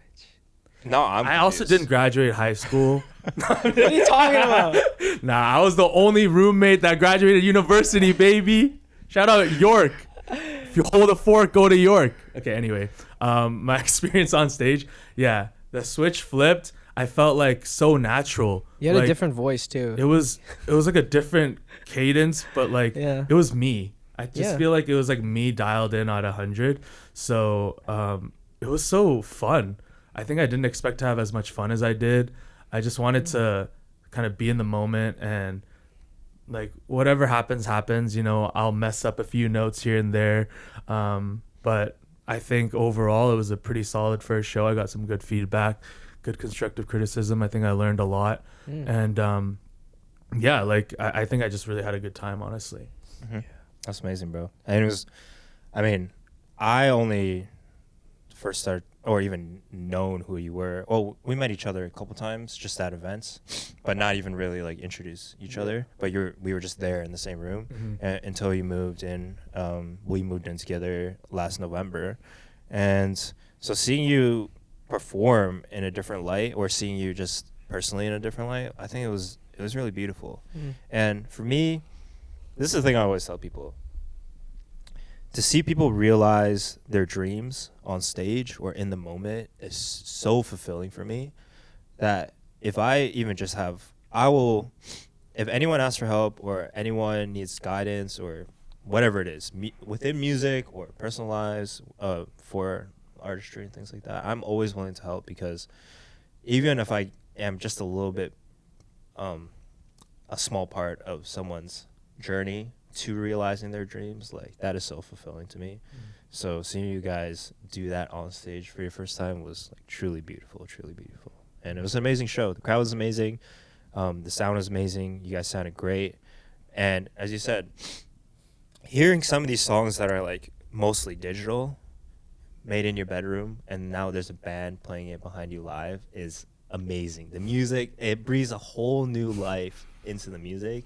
No, I also didn't graduate high school. What are you talking about? Nah, I was the only roommate that graduated university, baby. Shout out York. If you hold a fork, go to York. Okay, anyway, my experience on stage, yeah, the switch flipped. I felt like so natural. You had like, a different voice too. It was like a different cadence, but like Yeah. it was me. I just Yeah. feel like it was like me dialed in at 100. So it was so fun. I think I didn't expect to have as much fun as I did. I just wanted to kind of be in the moment, and like whatever happens, you know. I'll mess up a few notes here and there, but I think overall it was a pretty solid first show. I got some good feedback, good constructive criticism. I think I learned a lot, and yeah, like I think I just really had a good time, honestly. Mm-hmm. That's amazing, bro. And it was, I mean, I only first started or even known who you were. Well, we met each other a couple times just at events, but not even really like introduce each other. But we were just there in the same room until you moved in. We moved in together last November, and so seeing you perform in a different light, or seeing you just personally in a different light, I think it was really beautiful. And for me, this is the thing I always tell people. To see people realize their dreams on stage or in the moment is so fulfilling for me that if I even just if anyone asks for help or anyone needs guidance or whatever it is, within music or personal lives, for artistry and things like that, I'm always willing to help, because even if I am just a little bit, a small part of someone's journey to realizing their dreams, like that is so fulfilling to me. So seeing you guys do that on stage for your first time was like truly beautiful, and it was an amazing show. The crowd was amazing, the sound was amazing, you guys sounded great. And as you said, hearing some of these songs that are like mostly digital, made in your bedroom, and now there's a band playing it behind you live, is amazing. The music, it breathes a whole new life into the music,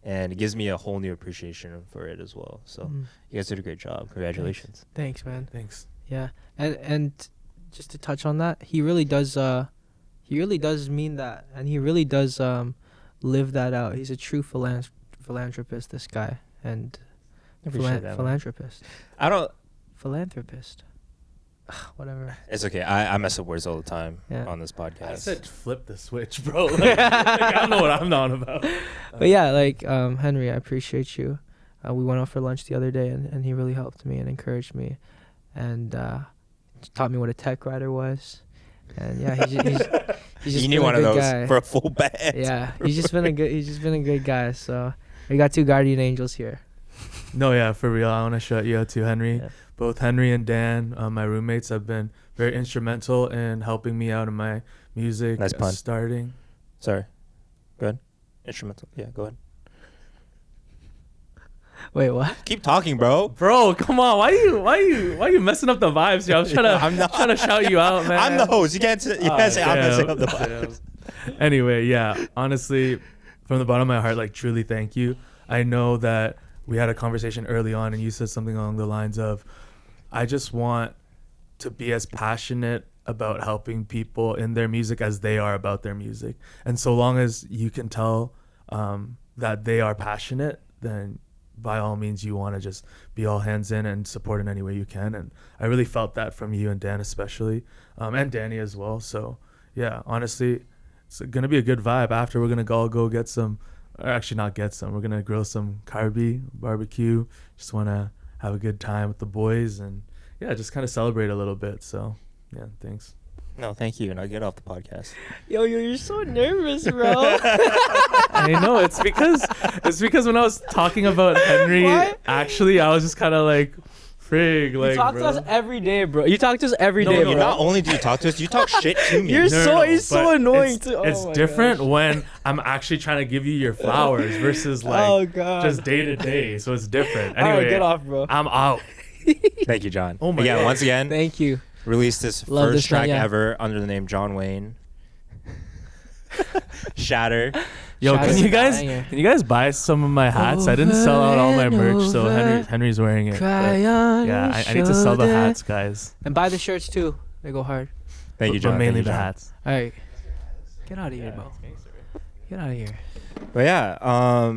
and it gives me a whole new appreciation for it as well. So you guys did a great job. Congratulations. Thanks, man. Thanks. Yeah, and just to touch on that, he really does mean that, and he really does live that out. He's a true philanthropist, this guy, and Appreciate that, man. philanthropist. I don't. Philanthropist. whatever. It's okay. I mess up words all the time Yeah. on this podcast. I said flip the switch, bro. Like, I don't know what I'm on about. But yeah, like Henry, I appreciate you. We went out for lunch the other day, and he really helped me and encouraged me, and taught me what a tech writer was. And yeah, he's just you been need a one of good those guy. for a full band. Yeah, he's just been a good guy. So we got 2 guardian angels here. No, yeah, for real. I want to shout you out to Henry. Yeah. Both Henry and Dan, my roommates, have been very instrumental in helping me out in my music. Nice pun. Starting. Sorry. Go ahead. Instrumental. Yeah, go ahead. Wait, what? Keep talking, bro. Bro, come on. Why you messing up the vibes here? I'm trying to shout you out, man. I'm the host. You can't say I'm messing up the vibes. Anyway, yeah, honestly, from the bottom of my heart, like, truly thank you. I know that we had a conversation early on and you said something along the lines of, I just want to be as passionate about helping people in their music as they are about their music. And so long as you can tell that they are passionate, then by all means you want to just be all hands in and support in any way you can. And I really felt that from you and Dan especially, and Danny as well. So yeah, honestly, it's gonna be a good vibe. After, we're gonna all go get some, or actually not get some, we're gonna grill some barbecue. Just want to have a good time with the boys and yeah, just kind of celebrate a little bit. So yeah, thanks. No, thank you. And I'll get off the podcast. Yo, you're so nervous, bro. I know, it's because when I was talking about Henry, What? actually, I was just kind of like, frig, like, You talk bro. to us every day, bro. You talk to us every No, day, no, bro. Not only do you talk to us, you talk shit to me. You're he's so but annoying it's, too. Oh it's my different gosh. when I'm actually trying to give you your flowers versus like Oh god. just day to day. So it's different. All right, Anyway, get off, bro. I'm out. Thank you, John. Oh my Again, gosh. once again, Thank you. released this Love first this track man, yeah. ever under the name Johnwayn. Shatter. Yo, Shout out can to you guys Banger. buy some of my hats? I didn't sell out all my merch, so Henry's wearing it. But Cry on yeah, your I need to sell the shoulder. hats, guys. And buy the shirts too. They go hard. Thank you, But John. mainly Thank you, the John. hats. All right. Get out of here, bro. Get out of here. But yeah,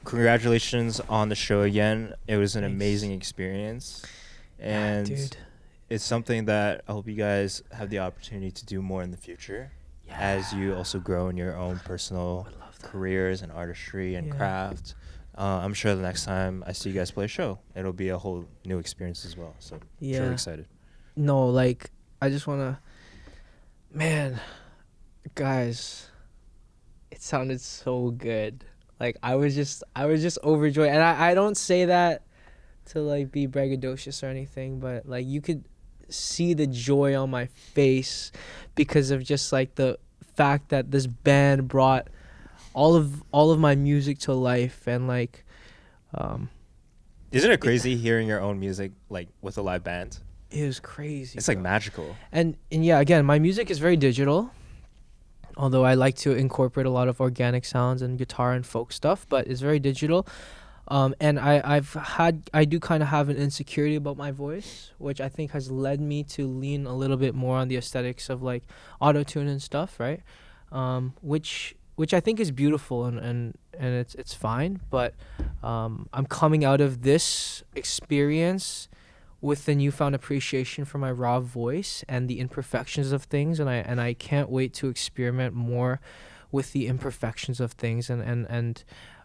congratulations on the show again. It was an Thanks. amazing experience. And Dude. it's something that I hope you guys have the opportunity to do more in the future as you also grow in your own personal careers and artistry and Yeah. craft. I'm sure the next time I see you guys play a show, it'll be a whole new experience as well. So Yeah. truly excited. No, like I just wanna, man, guys, it sounded so good. Like I was just overjoyed, and I don't say that to like be braggadocious or anything, but like you could see the joy on my face because of just like the fact that this band brought all of my music to life. And like Isn't it crazy hearing your own music like with a live band? it was crazy. It's like bro. magical. And yeah, again, my music is very digital, although I like to incorporate a lot of organic sounds and guitar and folk stuff, but it's very digital. And I do kind of have an insecurity about my voice, which I think has led me to lean a little bit more on the aesthetics of like auto-tune and stuff, right? Which I think is beautiful and it's fine, but I'm coming out of this experience with the newfound appreciation for my raw voice and the imperfections of things, and I can't wait to experiment more with the imperfections of things. And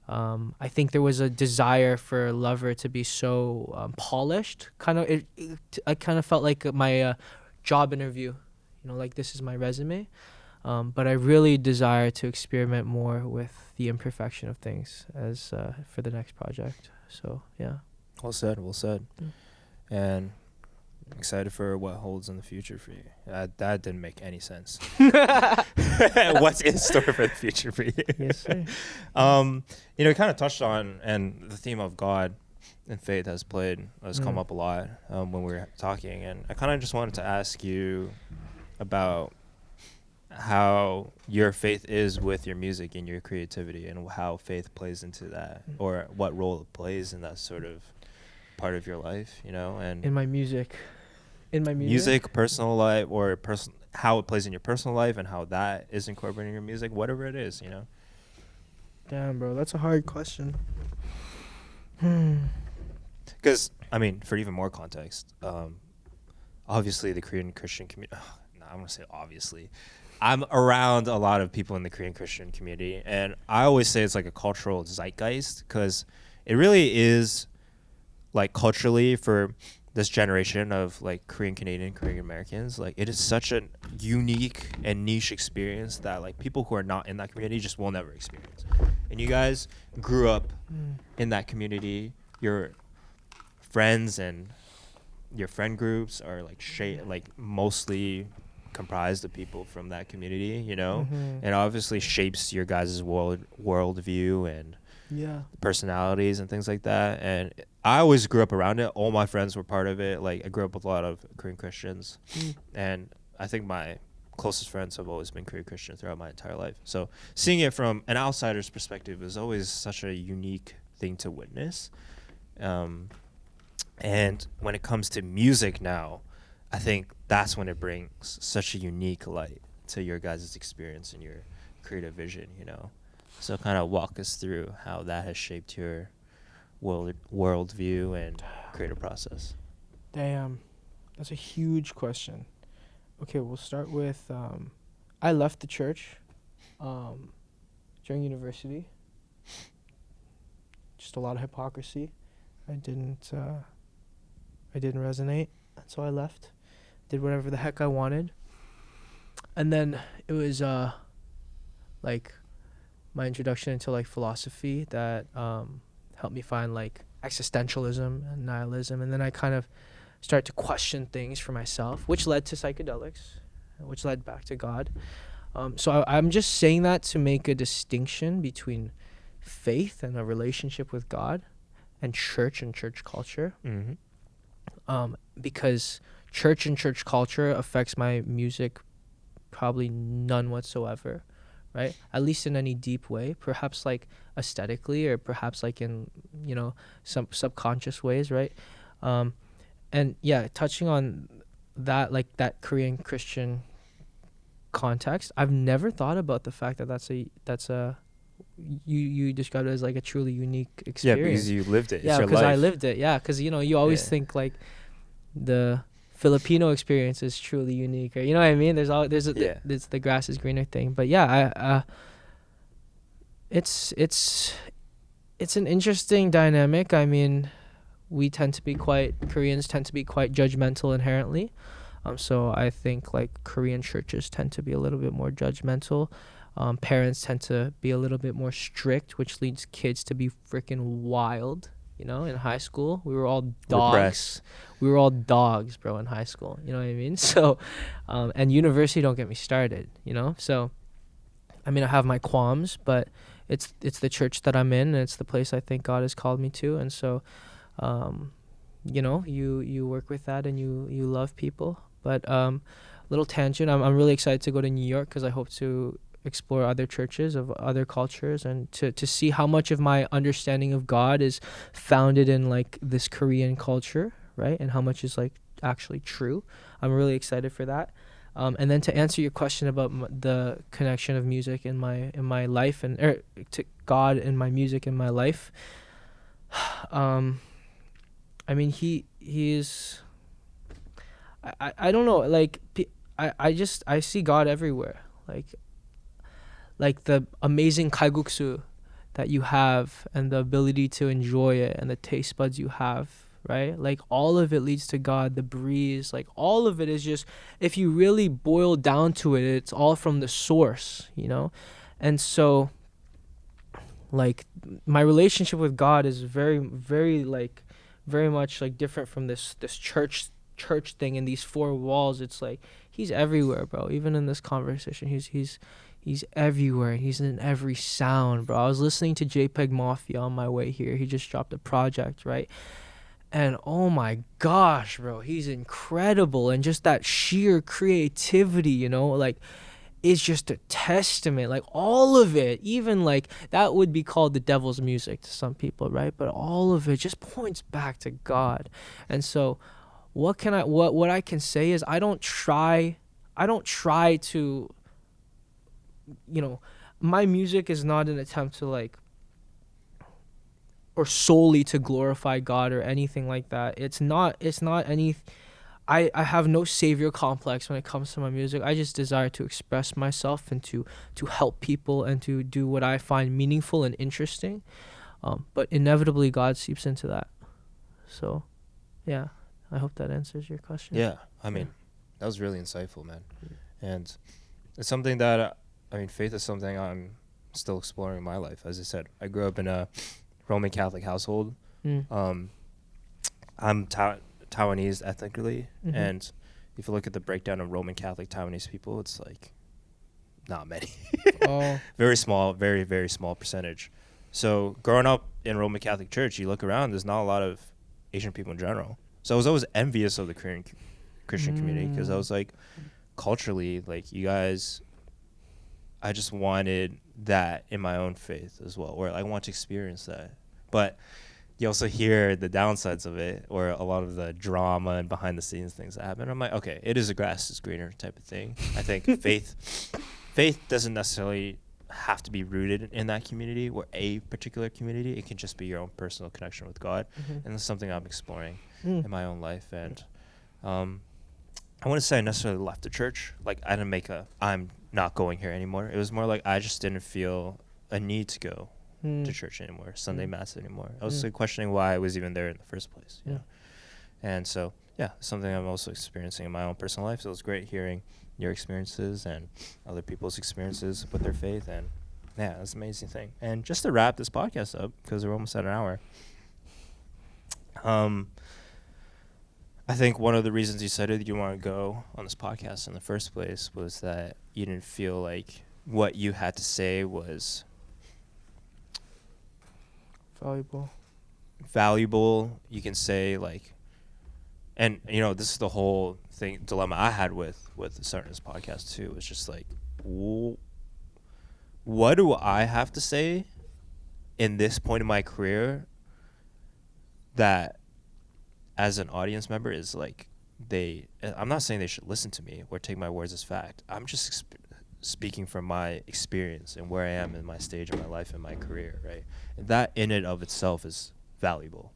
I think there was a desire for Lover to be so polished. I kind of felt like my job interview, like this is my resume. But I really desire to experiment more with the imperfection of things as for the next project. So yeah. Well said. Well said. Mm. And excited for what holds in the future for you. That didn't make any sense. What's in store for the future for you? Yes, sir. You kind of touched on, and the theme of God and faith has come up a lot when we were talking, and I kind of just wanted to ask you about how your faith is with your music and your creativity, and how faith plays into that, or what role it plays in that sort of part of your life, and In my music. music, personal life, or how it plays in your personal life, and how that is incorporated in your music, whatever it is, Damn, bro, that's a hard question. Because, for even more context, obviously the Korean Christian community. No, I'm gonna say obviously. I'm around a lot of people in the Korean Christian community, and I always say it's like a cultural zeitgeist, because it really is, like, culturally, for this generation of like Korean Canadian, Korean Americans, like, it is such a unique and niche experience that like people who are not in that community just will never experience. And you guys grew up in that community. Your friends and your friend groups are like mostly comprised of people from that community, you know. It obviously shapes your guys' worldview and personalities and things like that. And I always grew up around it. All my friends were part of it. Like, I grew up with a lot of Korean Christians, and I think my closest friends have always been Korean Christian throughout my entire life. So seeing it from an outsider's perspective is always such a unique thing to witness. And when it comes to music now, I think that's when it brings such a unique light to your guys' experience and your creative vision, you know. So kind of walk us through how that has shaped your worldview and creative process. Damn, that's a huge question. Okay, we'll start with I left the church during university. Just a lot of hypocrisy. I didn't resonate, so I left. Did whatever the heck I wanted. And then it was like my introduction into like philosophy that helped me find like existentialism and nihilism, and then I kind of start to question things for myself, which led to psychedelics, which led back to God. So I'm just saying that to make a distinction between faith and a relationship with God and church culture. Because church and church culture affects my music probably none whatsoever, right? At least in any deep way, perhaps like aesthetically, or perhaps like in, you know, some subconscious ways, right? And yeah, touching on that, like that Korean Christian context, I've never thought about the fact that that's a you described it as like a truly unique experience. Yeah, because you lived it. Yeah, because I lived it. Yeah, because, you know, you always think like the Filipino experience is truly unique, right? You know what I mean? There's the grass is greener thing. But yeah, it's an interesting dynamic. I mean, Koreans tend to be quite judgmental inherently. So I think like Korean churches tend to be a little bit more judgmental. Parents tend to be a little bit more strict, which leads kids to be freaking wild. You know, in high school, we were all dogs. Repressed. We were all dogs, bro, in high school. You know what I mean? So, and university, don't get me started, you know? So, I mean, I have my qualms, but it's the church that I'm in, and it's the place I think God has called me to. And so, you know, you work with that, and you love people. But little tangent, I'm really excited to go to New York because I hope to explore other churches of other cultures, and to see how much of my understanding of God is founded in like this Korean culture, right? And how much is like actually true. I'm really excited for that. And then to answer your question about the connection of music in my life, and to God in my music in my life. I mean, he is. I don't know. Like I see God everywhere. Like the amazing kalguksu that you have, and the ability to enjoy it, and the taste buds you have, right? Like all of it leads to God. The breeze, like all of it is just, if you really boil down to it, it's all from the source, you know? And so like my relationship with God is very, very like very much like different from this church thing in these four walls. It's like he's everywhere, bro. Even in this conversation, he's everywhere. He's in every sound, bro. I was listening to JPEG Mafia on my way here. He just dropped a project, right? And oh my gosh, bro, he's incredible. And just that sheer creativity, you know, like, is just a testament. Like all of it, even like that would be called the devil's music to some people, right? But all of it just points back to God. And so what I can say is I don't try to, you know, my music is not an attempt to like, or solely to glorify God or anything like that. It's not any, I have no savior complex when it comes to my music. I just desire to express myself and to help people and to do what I find meaningful and interesting. But inevitably God seeps into that. So, yeah, I hope that answers your question. Yeah, I mean, that was really insightful, man. And it's something that, faith is something I'm still exploring in my life. As I said, I grew up in a Roman Catholic household. I'm Taiwanese ethnically, and if you look at the breakdown of Roman Catholic Taiwanese people, it's like not many. Very small, very, very small percentage. So growing up in Roman Catholic Church, you look around, there's not a lot of Asian people in general. So I was always envious of the Korean Christian community, because I was like, culturally, like, you guys, I just wanted that in my own faith as well, or I want to experience that. But you also hear the downsides of it, or a lot of the drama and behind the scenes things that happen. I'm like, okay, it is a grass is greener type of thing. I think faith doesn't necessarily have to be rooted in that community or a particular community. It can just be your own personal connection with God. And that's something I'm exploring in my own life. And I wouldn't say I necessarily left the church. Like, I didn't make I'm not going here anymore. It was more like I just didn't feel a need to go to church anymore, Sunday mass anymore. I was like questioning why I was even there in the first place. You know? And so, yeah, something I'm also experiencing in my own personal life. So it was great hearing your experiences and other people's experiences with their faith. And yeah, that's an amazing thing. And just to wrap this podcast up, because we're almost at an hour, I think one of the reasons you said you want to go on this podcast in the first place was that you didn't feel like what you had to say was valuable. You can say, like, and this is the whole dilemma I had with starting this podcast too. It's just like, what do I have to say in this point in my career that as an audience member is like, I'm not saying they should listen to me or take my words as fact. I'm just speaking from my experience and where I am in my stage of my life and my career, right? And that in and of itself is valuable,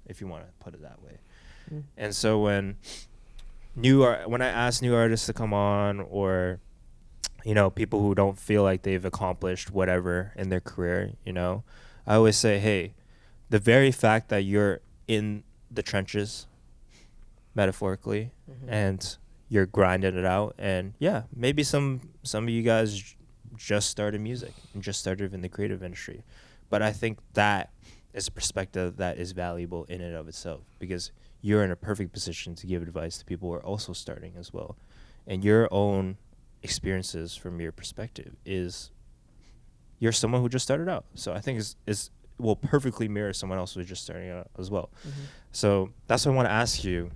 if you want to put it that way. And so when I ask new artists to come on, or people who don't feel like they've accomplished whatever in their career, I always say, hey, the very fact that you're in the trenches, metaphorically, and you're grinding it out, and yeah, maybe some of you guys just started music and just started in the creative industry, but I think that is a perspective that is valuable in and of itself, because you're in a perfect position to give advice to people who are also starting as well, and your own experiences from your perspective is you're someone who just started out, so I think is will perfectly mirror someone else who's just starting out as well. So that's what I want to ask you.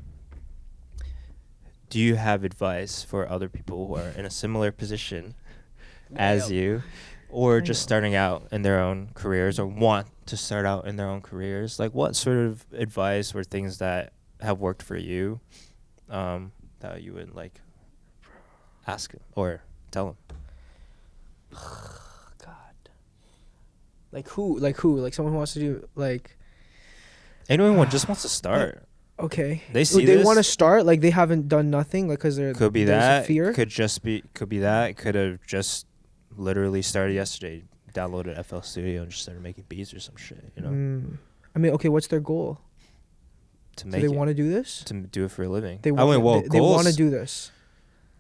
Do you have advice for other people who are in a similar position as you, or just starting out in their own careers, or want to start out in their own careers? Like, what sort of advice or things that have worked for you that you would like ask or tell them? Like who? Like someone who wants to do, like, anyone who just wants to start. Okay. They want to start, like they haven't done nothing, like, because there's a fear. Could be that. Could have just literally started yesterday, downloaded FL Studio and just started making beats or some shit. Okay, what's their goal? To make. Do they want to do this? To do it for a living. They want to do this.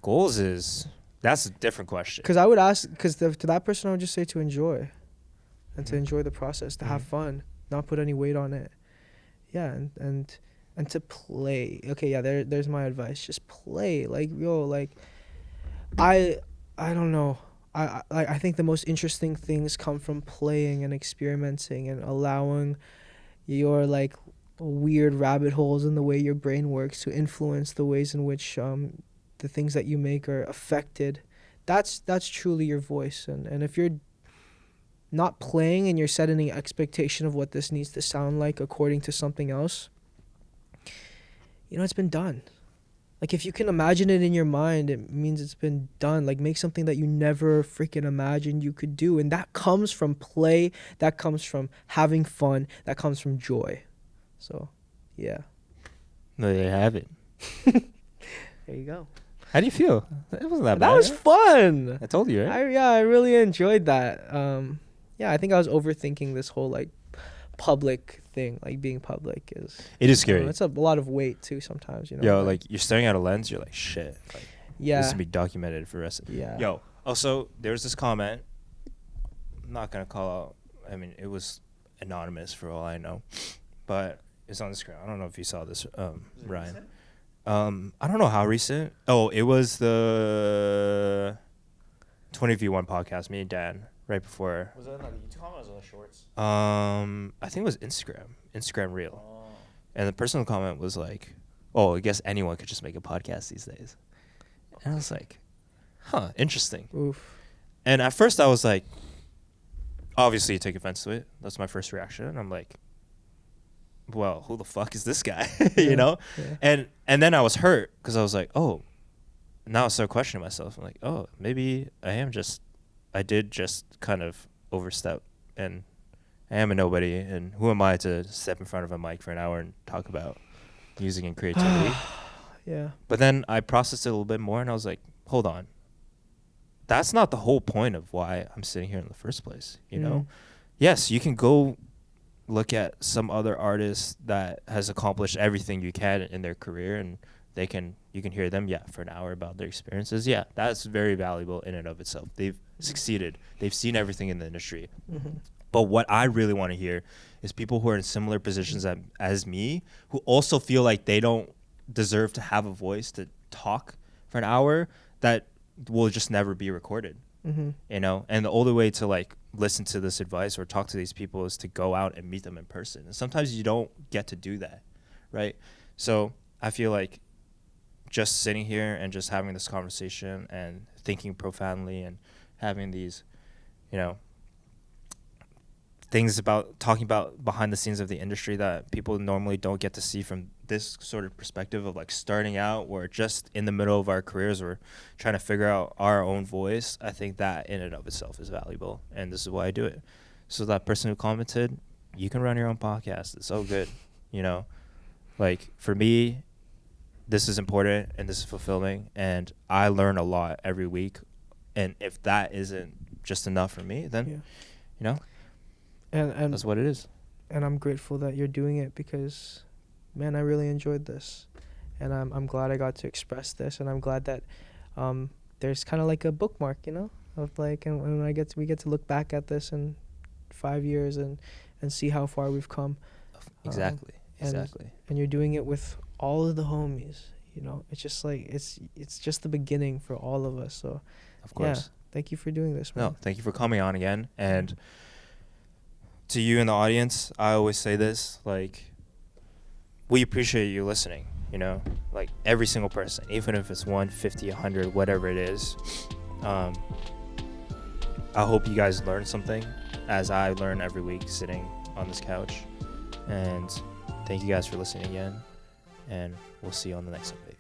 Goals that's a different question. Because I would ask, to that person I would just say to enjoy, and to enjoy the process, to have fun, not put any weight on it. Yeah, and to play. Okay, yeah, there's my advice. Just play. Like, I don't know. I think the most interesting things come from playing and experimenting and allowing your, like, weird rabbit holes in the way your brain works to influence the ways in which the things that you make are affected. That's truly your voice. And if you're not playing and you're setting an expectation of what this needs to sound like according to something else, it's been done. Like, if you can imagine it in your mind, it means it's been done. Like, make something that you never freaking imagined you could do. And that comes from play. That comes from having fun. That comes from joy. So, yeah. No, they have it. There you go. How do you feel? It wasn't that bad. That was fun. I told you, right? I really enjoyed that. Yeah, I think I was overthinking this whole like public thing. Like being public is. It is scary. It's a lot of weight too sometimes. You know. Yo, like you're staring at a lens. You're like, shit. Like, yeah. This will be documented for the rest of. Yeah. Yo. Also, there was this comment. I'm not gonna call out. I mean, it was anonymous for all I know, but it's on the screen. I don't know if you saw this, Ryan. I don't know how recent. Oh, it was the 20v1 podcast. Me and Dan, right before. Was that on the YouTube comment or was it on the shorts? I think it was Instagram Reel, and the personal comment was like, "Oh, I guess anyone could just make a podcast these days." And I was like, "Huh, interesting." Oof. And at first, I was like, obviously, you take offense to it. That's my first reaction. And I'm like, well, who the fuck is this guy? You know? Yeah. And then I was hurt because I was like, oh, now I start questioning myself. I'm like, oh, maybe I did just kind of overstep and I am a nobody. And who am I to step in front of a mic for an hour and talk about music and creativity? Yeah. But then I processed it a little bit more and I was like, hold on. That's not the whole point of why I'm sitting here in the first place, you know? Yes, you can go look at some other artist that has accomplished everything you can in their career and you can hear them for an hour about their experiences. Yeah, that's very valuable in and of itself. They've succeeded. They've seen everything in the industry. But what I really want to hear is people who are in similar positions as me, who also feel like they don't deserve to have a voice to talk for an hour that will just never be recorded. You know, and the only way to like listen to this advice or talk to these people is to go out and meet them in person. And sometimes you don't get to do that, right? So I feel like just sitting here and just having this conversation and thinking profoundly and having these, you know, things about talking about behind the scenes of the industry that people normally don't get to see from this sort of perspective of like starting out or just in the middle of our careers or trying to figure out our own voice. I think that in and of itself is valuable, and this is why I do it. So that person who commented, you can run your own podcast. It's so good, you know. Like for me, this is important and this is fulfilling, and I learn a lot every week. And if that isn't just enough for me, then you know. And that's what it is. And I'm grateful that you're doing it because, man, I really enjoyed this, and I'm glad I got to express this, and I'm glad that there's kind of like a bookmark, you know, of like, and when we get to look back at this in 5 years and see how far we've come. Exactly. And you're doing it with all of the homies, you know. It's just like it's just the beginning for all of us. So, of course. Yeah, thank you for doing this, man. No, thank you for coming on again. And to you in the audience, I always say this, like, we appreciate you listening, you know, like every single person, even if it's 1, 50, 100, whatever it is. I hope you guys learn something as I learn every week sitting on this couch. And thank you guys for listening again, and we'll see you on the next update.